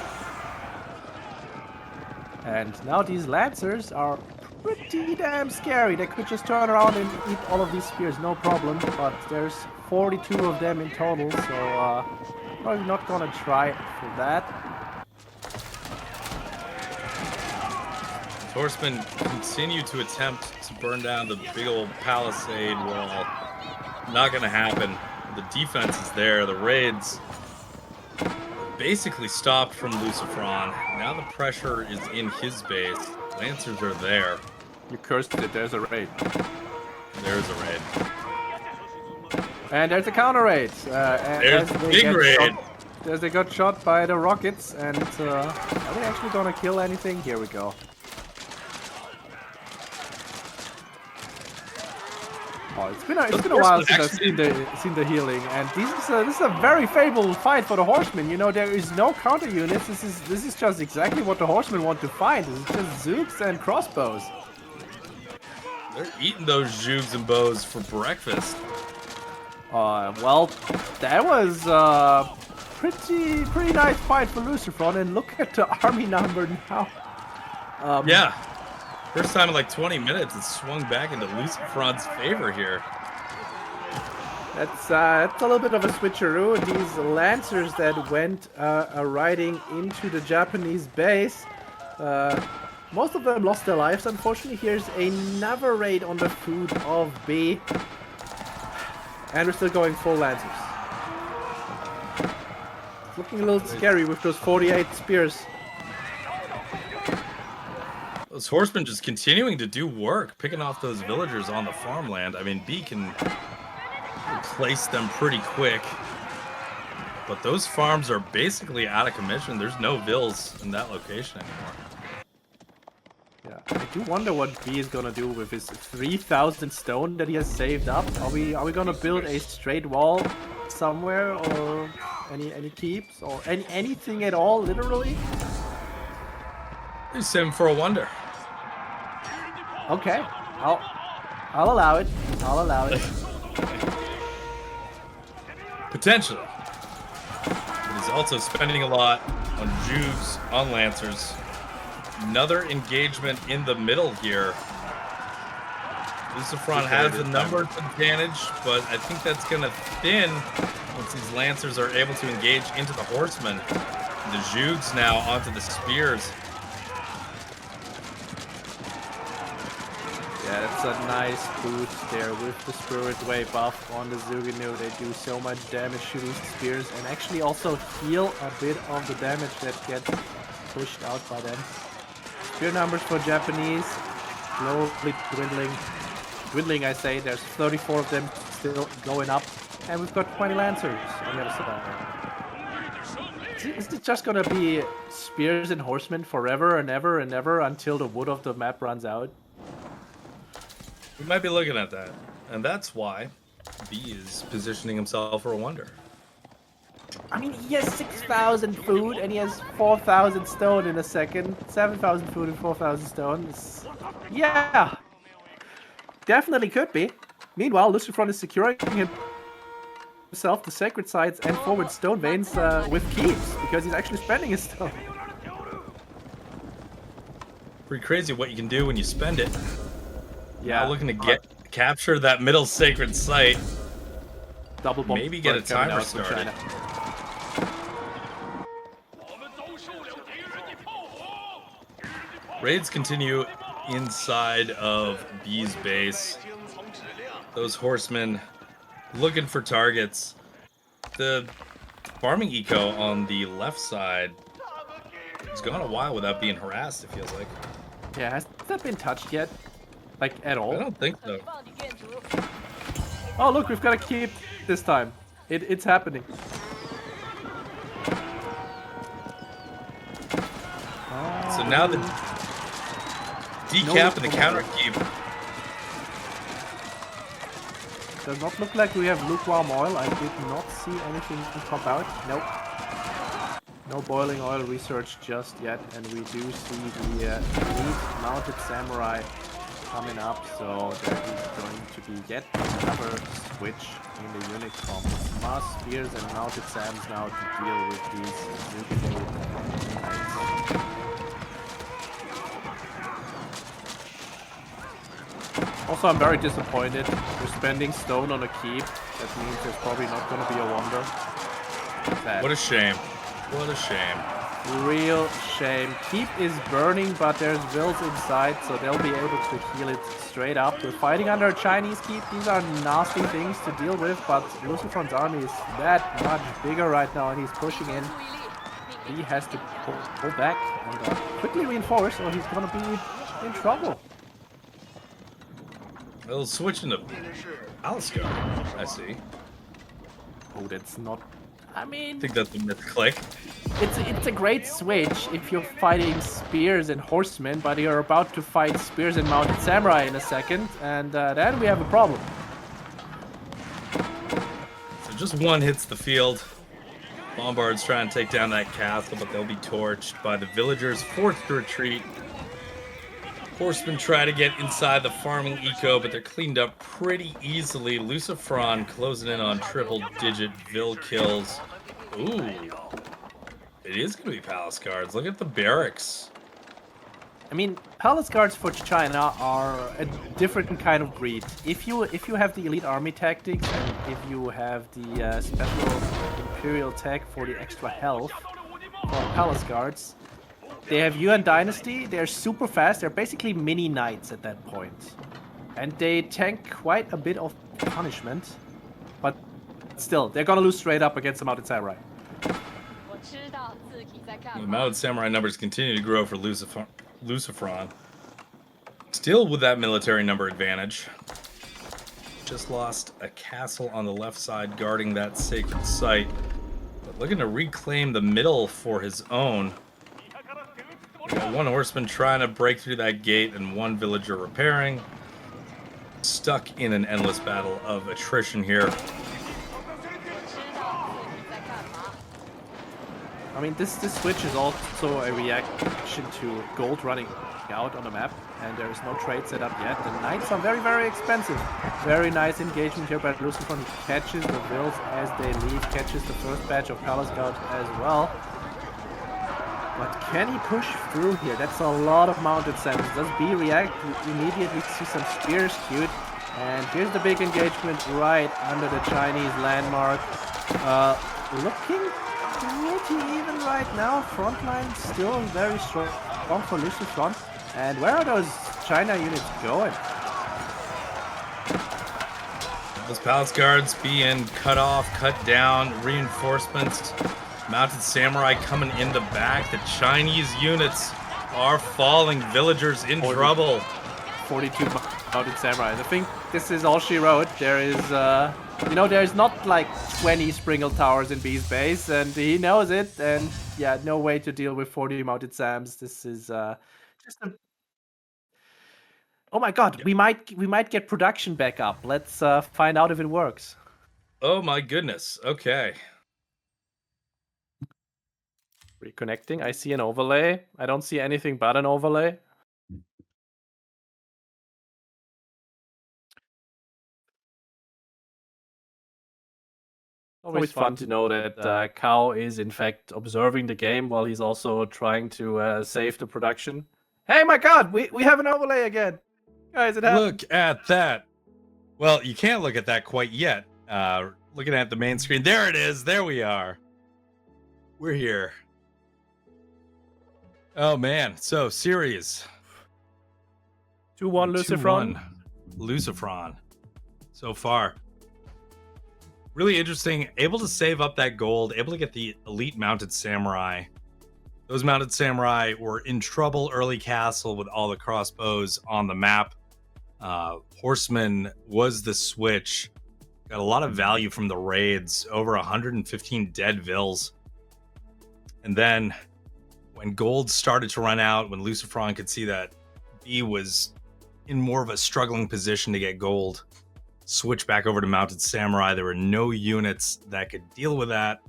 B: And now these Lancers are pretty damn scary. They could just turn around and eat all of these spears, no problem. But there's 42 of them in total, so probably not gonna try for that.
A: Horsemen continue to attempt to burn down the big old palisade wall. Not gonna happen. The defense is there. The raids basically stopped from LucifroN. Now the pressure is in his base. Lancers are there.
B: You cursed it. There's a raid.
A: There's a raid.
B: And there's a counter raid.
A: There's a big raid.
B: As they got shot by the rockets, and are they actually gonna kill anything? Here we go. Oh, it's been a while since I've seen the healing, and this is a very favorable fight for the horsemen. You know, there is no counter units. This is just exactly what the horsemen want to find. This is just zooks and crossbows.
A: They're eating those zhoogs and bows for breakfast.
B: Well, that was pretty nice fight for LucifroN, and look at the army number now.
A: Yeah. First time in like 20 minutes, it swung back into LucifroN's favor here.
B: That's a little bit of a switcheroo. These Lancers that went riding into the Japanese base, most of them lost their lives, unfortunately. Here's another raid on the food of B. And we're still going full Lancers. It's looking a little scary with those 48 spears.
A: Those horsemen just continuing to do work, picking off those villagers on the farmland. I mean, B can replace them pretty quick. But those farms are basically out of commission. There's no vills in that location anymore.
B: Yeah, I do wonder what B is gonna do with his 3,000 stone that he has saved up. Are we gonna build a straight wall somewhere, or any keeps, or anything at all, literally?
A: He's him for a wonder.
B: Okay, I'll allow it. I'll allow it.
A: Potentially. But he's also spending a lot on Jews, on Lancers. Another engagement in the middle here. LucifroN has the numbers advantage, but I think that's going to thin once these Lancers are able to engage into the horsemen. The Zhugs now onto the spears.
B: Yeah, that's a nice boost there with the Spirit Way buff on the Zuginu. They do so much damage to these spears, and actually also heal a bit of the damage that gets pushed out by them. Spear numbers for Japanese, slowly dwindling. Dwindling, I say. There's 34 of them still going up, and we've got 20 Lancers on the other side. Is it just gonna be spears and horsemen forever and ever and ever until the wood of the map runs out?
A: We might be looking at that, and that's why B is positioning himself for a wonder.
B: I mean, he has 6,000 food and he has 4,000 stone in a second. 7,000 food and 4,000 stone. Yeah, definitely could be. Meanwhile, LucifroN is securing himself the sacred sites and forward stone veins with keeps, because he's actually spending his stone.
A: Pretty crazy what you can do when you spend it.
B: Yeah,
A: Now looking to capture that middle sacred site.
B: double bomb.
A: Maybe get a
B: coming
A: timer
B: out from
A: started.
B: China.
A: Raids continue inside of B's base. Those horsemen looking for targets. The farming eco on the left side has gone a while without being harassed, it feels like.
B: Yeah, has that been touched yet? Like, at all?
A: I don't think so.
B: Oh, look, we've got a keep this time. It's happening.
A: So now the decap and the counter keep.
B: Does not look like we have lukewarm oil. I did not see anything pop out. Nope. No boiling oil research just yet, and we do see the elite mounted samurai coming up, so there is going to be yet another switch in the unit comp. Mass spears and mounted sams now to deal with these knights. Also, I'm very disappointed. We're spending stone on a keep. That means there's probably not going to be a wonder. Sad.
A: What a shame. What a shame.
B: Real shame. Keep is burning, but there's vills inside, so they'll be able to heal it straight up. We're fighting under a Chinese keep. These are nasty things to deal with, but LucifroN's army is that much bigger right now, and he's pushing in. He has to pull back and quickly reinforce, or he's going to be in trouble.
A: Well, switching to Alaska, I see.
B: Oh, that's not... I mean...
A: I think that's the myth click.
B: It's a great switch if you're fighting spears and horsemen, but you're about to fight spears and mounted samurai in a second, and then we have a problem.
A: So just one hits the field. Bombards trying to take down that castle, but they'll be torched by the villagers, forced to retreat. Horsemen try to get inside the farming eco, but they're cleaned up pretty easily. LucifroN closing in on triple-digit Vill kills. Ooh. It is going to be Palace Guards. Look at the barracks.
B: I mean, Palace Guards for China are a different kind of breed. If you have the elite army tactics, and if you have the special Imperial tech for the extra health for Palace Guards, they have Yuan Dynasty, they're super fast, they're basically mini knights at that point. And they tank quite a bit of punishment, but still, they're gonna lose straight up against the Mounted Samurai.
A: The Mounted Samurai numbers continue to grow for LucifroN. Still with that military number advantage. Just lost a castle on the left side guarding that sacred site. But looking to reclaim the middle for his own. We got one horseman trying to break through that gate and one villager repairing. Stuck in an endless battle of attrition here.
B: I mean, this switch is also a reaction to gold running out on the map, and there is no trade set up yet. The knights are very, very expensive. Very nice engagement here by LucifroN. He catches the vills as they leave, catches the first batch of Palace Guards as well. But can he push through here? That's a lot of mounted sams. Does B react? We immediately see some spears queued. And here's the big engagement right under the Chinese landmark. Looking pretty even right now. Frontline still very strong for LucifroN. And where are those China units going?
A: Those Palace Guards being cut off, cut down, reinforcements. Mounted Samurai coming in the back. The Chinese units are falling. Villagers in trouble.
B: 42 Mounted Samurai. I think this is all she wrote. There is, there's not like 20 Springle Towers in B's base, and he knows it. And yeah, no way to deal with 40 Mounted Sams. This is just a... Oh my god, we might get production back up. Let's find out if it works.
A: Oh my goodness. Okay.
B: Reconnecting. I see an overlay. I don't see anything but an overlay. Always fun to know that Kao is in fact observing the game while he's also trying to save the production. Hey, my God, we have an overlay again. Guys, it happened.
A: Look at that. Well, you can't look at that quite yet. Looking at the main screen. There it is. There we are. We're here. Oh, man. So, series.
B: 2-1 LucifroN.
A: 2-1 LucifroN. So far. Really interesting. Able to save up that gold. Able to get the elite mounted samurai. Those mounted samurai were in trouble early castle with all the crossbows on the map. Horseman was the switch. Got a lot of value from the raids. Over 115 dead vills. And then when gold started to run out, when LucifroN could see that B was in more of a struggling position to get gold, switch back over to mounted samurai. There were no units that could deal with that.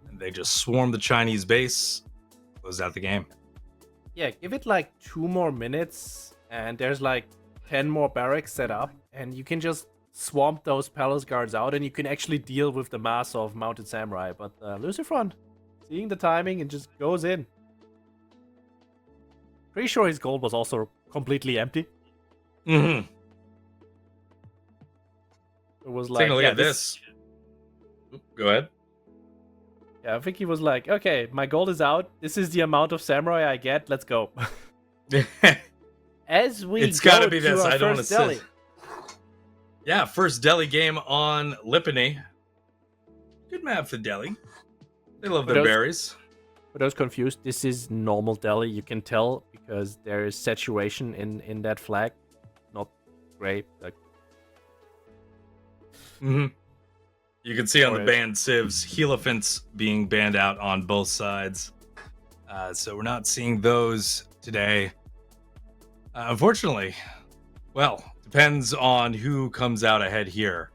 A: And they just swarmed the Chinese base. Closed out the game.
B: Yeah, give it like 2 more minutes, and there's like 10 more barracks set up, and you can just swamp those palace guards out, and you can actually deal with the mass of mounted samurai. But LucifroN, seeing the timing, and just goes in. Pretty sure his gold was also completely empty.
A: Mm-hmm.
B: It was like,
A: take a look at this. Go ahead.
B: Yeah, I think he was like, okay, my gold is out. This is the amount of samurai I get. Let's go. As we
A: it's got to be
B: to
A: this.
B: our
A: I don't want
B: first
A: to
B: deli.
A: sit. Yeah, first deli game on Lipany. Good map for deli. They love their berries.
B: For those confused, this is normal deli. You can tell because there is saturation in that flag. Not great. Like...
A: Mm-hmm. You can see on the banned civs, Hierophants being banned out on both sides. So we're not seeing those today. Unfortunately, well, depends on who comes out ahead here.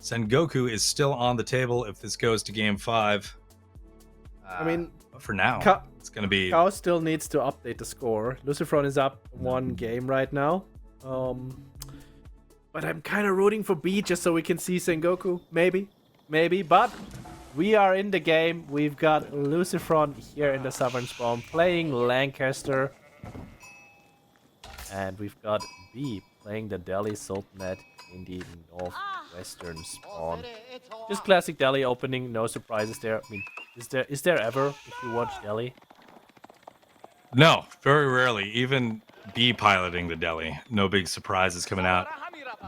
A: Sengoku is still on the table if this goes to game 5.
B: I mean,
A: for now, it's going to be...
B: Kao still needs to update the score. LucifroN is up 1 game right now. But I'm kind of rooting for B just so we can see Sengoku. Maybe, but we are in the game. We've got LucifroN here in the southern spawn playing Lancaster. And we've got B playing the Delhi Sultanate in the northwestern spawn. Just classic Delhi opening, no surprises there. I mean, is there ever, if you watch Delhi?
A: No, very rarely. Even B piloting the Delhi. No big surprises coming out.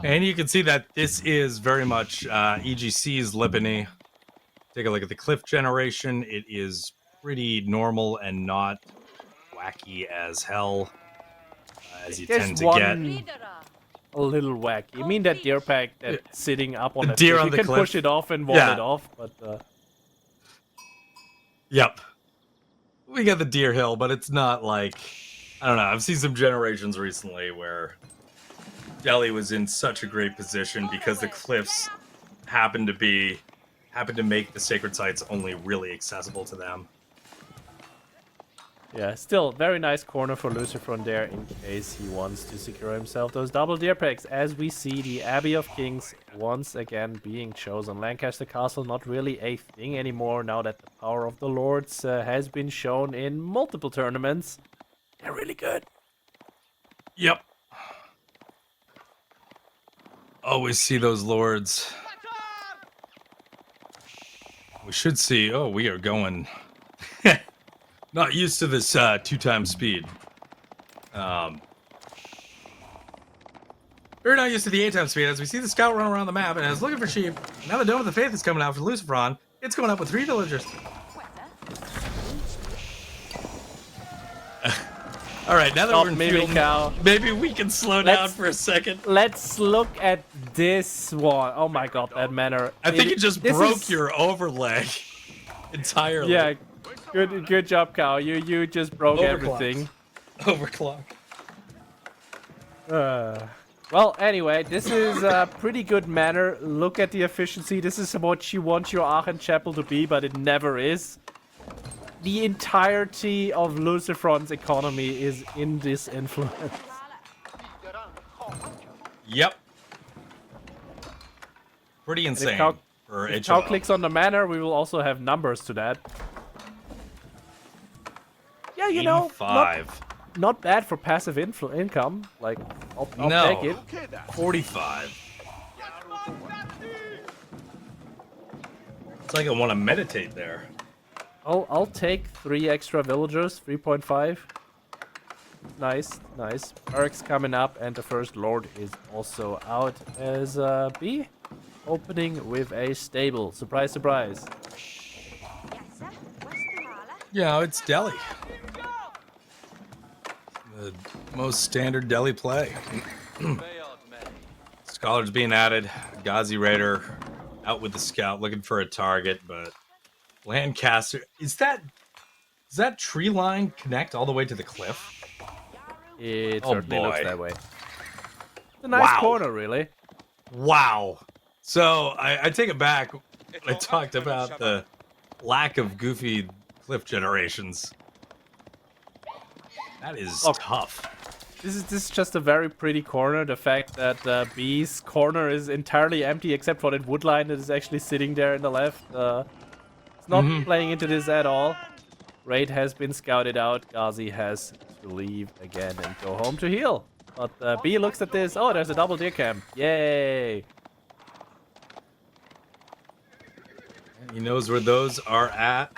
A: And you can see that this is very much EGC's Lipany. Take a look at the cliff generation. It is pretty normal and not wacky as hell, as you tend to get.
B: A little wacky. You mean that deer pack that's sitting up on the
A: deer
B: cliff?
A: on
B: You
A: the
B: can
A: cliff.
B: push it off and wall it off, but...
A: Yep. We got the deer hill, but it's not like... I don't know. I've seen some generations recently where Delhi was in such a great position because the cliffs happened to make the sacred sites only really accessible to them.
B: Yeah, still very nice corner for LucifroN there in case he wants to secure himself those double deer packs. As we see the Abbey of Kings once again being chosen. Lancaster Castle not really a thing anymore now that the power of the lords has been shown in multiple tournaments. They're really good.
A: Yep. Always see those lords. We should see... Oh, we are going... Not used to this 2x speed. We're not used to the 8x speed. As we see the scout run around the map and is looking for sheep. Now the Dome of the Faith is coming out for LucifroN. It's going up with 3 villagers. All right, now that we're in field,
B: Cow.
A: maybe we can slow down for a second.
B: Let's look at this one. Oh my god, that manor.
A: I think it just broke your overlay entirely.
B: Yeah, good job, Cow. You just broke everything.
A: Overclock.
B: Well, anyway, this is a pretty good manor. Look at the efficiency. This is what you want your Aachen Chapel to be, but it never is. The entirety of LucifroN's economy is in this influence.
A: Yep. Pretty insane.
B: If Cow clicks on the manor, we will also have numbers to that. Yeah, you know, not bad for passive income. Like, I'll
A: No.
B: take it.
A: 45. It's like I want to meditate there.
B: I'll take 3 extra villagers, 3.5. Nice, nice. Barracks coming up, and the first lord is also out as B. Opening with a stable. Surprise, surprise.
A: Yeah, it's Delhi. The most standard Delhi play. Scholars being added. Ghazi Raider out with the scout looking for a target, but Lancaster. Does that tree line connect all the way to the cliff?
B: It
A: Oh,
B: certainly looks
A: boy.
B: that way. It's a nice
A: Wow.
B: corner, really.
A: Wow. So I take it back. I talked about the lack of goofy cliff generations. That is tough.
B: This is just a very pretty corner. The fact that B's corner is entirely empty except for that wood line that is actually sitting there in the left. It's not playing into this at all. Raid has been scouted out. Ghazi has to leave again and go home to heal. But B looks at this. Oh, there's a double deer camp. Yay!
A: He knows where those are at.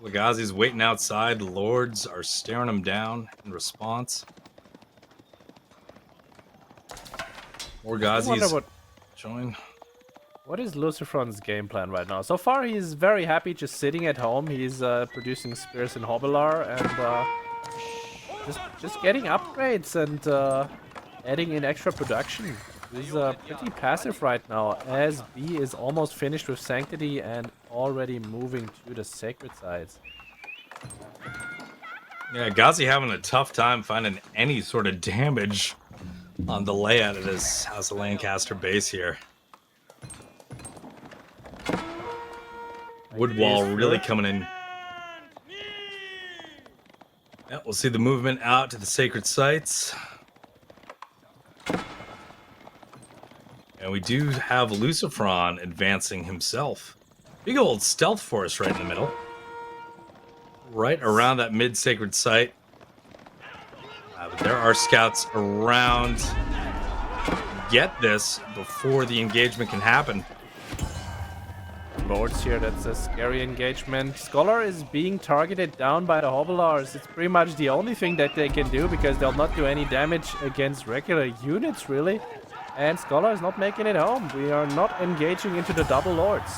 A: Ghazi's waiting outside. The lords are staring him down in response. More Ghazis join.
B: What is LucifroN's game plan right now? So far, he's very happy just sitting at home. He's producing spears and hobilar and just getting upgrades and adding in extra production. He's pretty passive right now, as B is almost finished with Sanctity and already moving to the sacred sides.
A: Yeah, Ghazi having a tough time finding any sort of damage on the layout of this House of Lancaster base here. Wood wall really coming in. Yeah, we'll see the movement out to the sacred sites. And we do have LucifroN advancing himself. Big old stealth force right in the middle. Right around that mid-sacred site. But there are scouts around. Get this before the engagement can happen.
B: Lords here, that's a scary engagement. Scholar is being targeted down by the Hobilars. It's pretty much the only thing that they can do because they'll not do any damage against regular units, really. And Scholar is not making it home. We are not engaging into the double lords.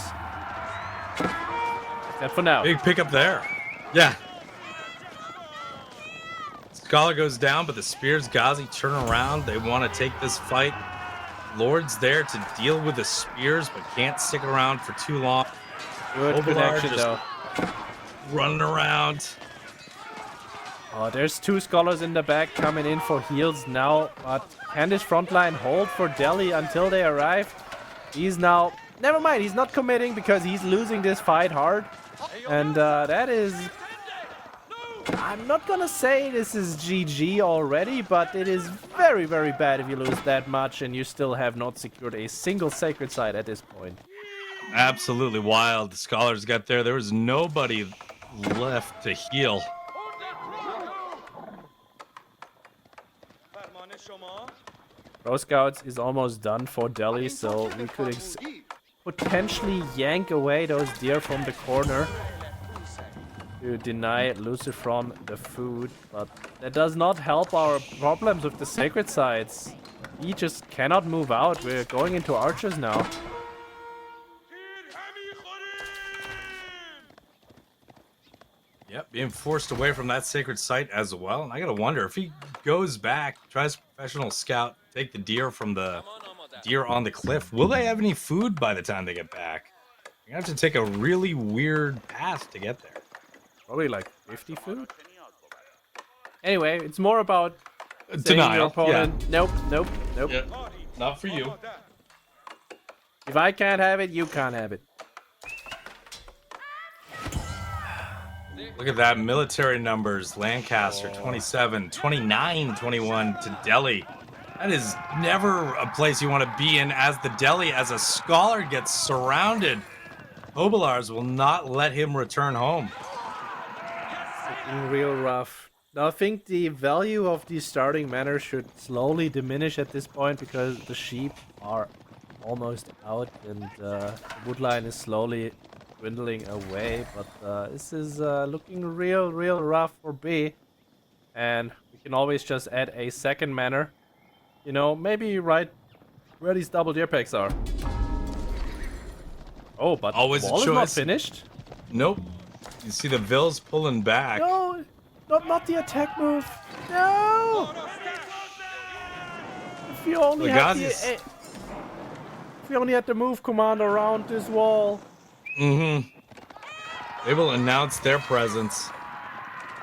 B: Except for now.
A: Big pickup there. Yeah. Scholar goes down, but the Spears Ghazi turn around. They want to take this fight. Lord's there to deal with the Spears, but can't stick around for too long.
B: Good
A: Hobilar
B: connection, though.
A: Running around.
B: Oh, there's 2 Scholars in the back coming in for heals now. But can this front line hold for Delhi until they arrive? He's now... Never mind, he's not committing because he's losing this fight hard. And that is... I'm not gonna say this is GG already, but it is very, very bad if you lose that much and you still have not secured a single sacred site at this point.
A: Absolutely wild. The Scholars got there. There was nobody left to heal.
B: Pro Scouts is almost done for Delhi, so we could potentially yank away those deer from the corner to deny LucifroN the food, but that does not help our problems with the sacred sites. He just cannot move out. We're going into archers now.
A: Yep, being forced away from that sacred site as well. And I gotta wonder if he goes back, tries professional scout, take the deer from the deer on the cliff. Will they have any food by the time they get back? You're gonna have to take a really weird path to get there.
B: Probably like 50 food. Anyway, it's more about saying
A: Denial.
B: your opponent, nope, nope, nope.
A: Yeah, not for you.
B: If I can't have it, you can't have it.
A: Look at that military numbers. Lancaster 27, 29, 21 to Delhi. That is never a place you want to be in as the Delhi, as a Scholar gets surrounded. Hobilars will not let him return home.
B: Real rough. Now I think the value of these starting manor should slowly diminish at this point because the sheep are almost out and the wood line is slowly dwindling away. But this is looking real rough for B. And we can always just add a second manor. You know, maybe right where these double deer packs are. Oh, but
A: Always
B: the
A: a
B: wall is not
A: choice.
B: finished.
A: Nope. You see the Vills pulling back.
B: No, not the attack move. No. If we only had if we only had the move command around this wall.
A: Mm-hmm. They will announce their presence.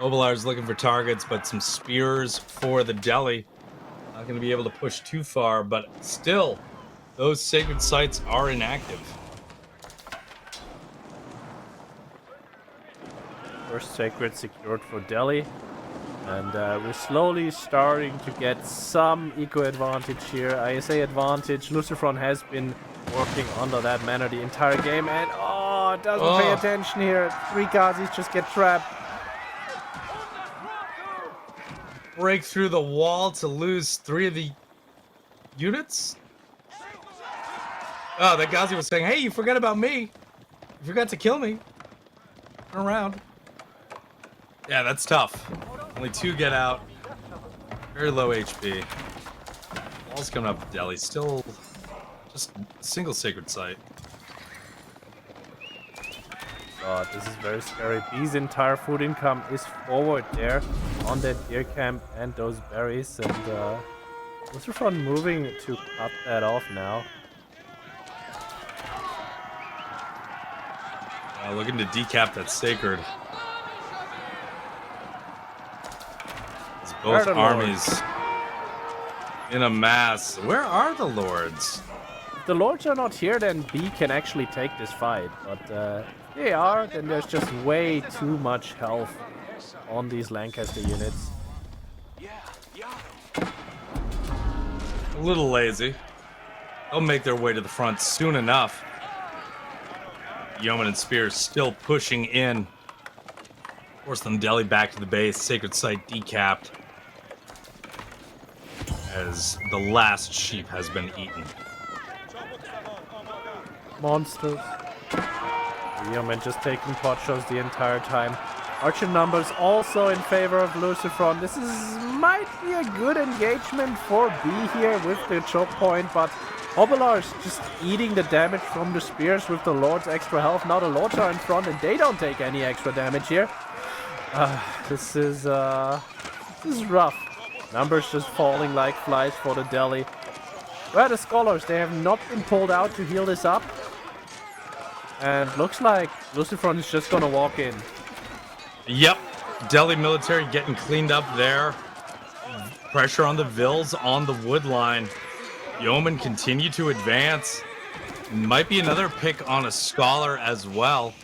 A: Obelar's looking for targets, but some spears for the deli. Not going to be able to push too far, but still, those sacred sites are inactive.
B: First sacred secured for Delhi. And we're slowly starting to get some eco advantage here. I say advantage. LucifroN has been working under that manner the entire game. And doesn't pay attention here. 3 Ghazis just get trapped.
A: Break through the wall to lose 3 of the units? Oh, that Ghazi was saying, hey, you forgot about me. You forgot to kill me. Turn around. Yeah, that's tough. Only 2 get out. Very low HP. Wall's coming up with Delhi. Still just a single sacred site.
B: God, this is very scary. B's entire food income is forward there on that deer camp and those berries. And LucifroN moving to cut that off now.
A: Looking to decap that sacred. As both armies in a mass. Where are the lords?
B: If the lords are not here, then B can actually take this fight. But if they are, then there's just way too much health on these Lancaster units.
A: A little lazy. They'll make their way to the front soon enough. Yeoman and Spears still pushing in. Force them Delhi back to the base. Sacred site decapped. As the last sheep has been eaten.
B: Monsters. Yeoman just taking pot shots the entire time. Archer numbers also in favor of LucifroN. This might be a good engagement for B here with the choke point, but Obelar's just eating the damage from the spears with the Lord's extra health. Now the Lords are in front and they don't take any extra damage here. This is rough. Numbers just falling like flies for the Delhi. Where are the Scholars? They have not been pulled out to heal this up. And looks like LucifroN is just gonna walk in.
A: Yep. Delhi military getting cleaned up there. Pressure on the Vills on the wood line. Yeoman continue to advance. Might be another pick on a Scholar as well.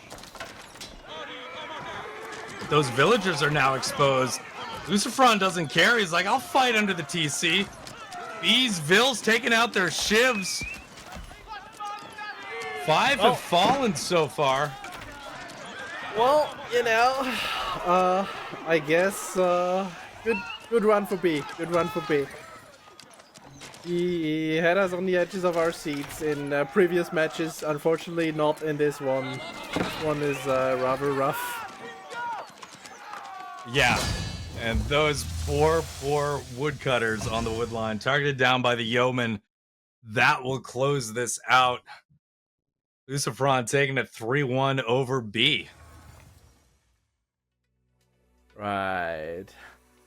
A: But those villagers are now exposed. LucifroN doesn't care. He's like, I'll fight under the TC. These Vills taking out their shivs. 5 have fallen so far.
B: Well, you know, I guess good run for B. Good run for B. He had us on the edges of our seats in previous matches. Unfortunately, not in this one. This one is rather rough.
A: Yeah, and those poor woodcutters on the wood line, targeted down by the yeoman. That will close this out. LucifroN taking it 3-1 over B.
B: Right.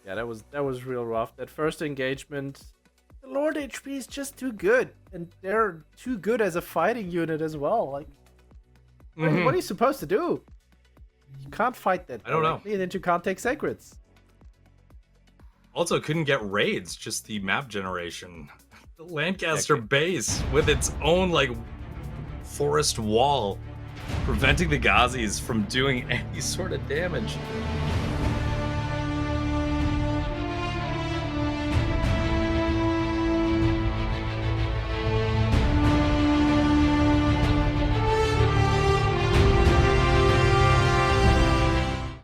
B: Yeah, that was real rough. That first engagement, the Lord HP is just too good, and they're too good as a fighting unit as well. Like, what are you supposed to do? You can't fight that.
A: I don't know.
B: And then you can't take sacreds.
A: Also, couldn't get raids. Just the map generation. The Lancaster base with its own like forest wall, preventing the Ghazis from doing any sort of damage.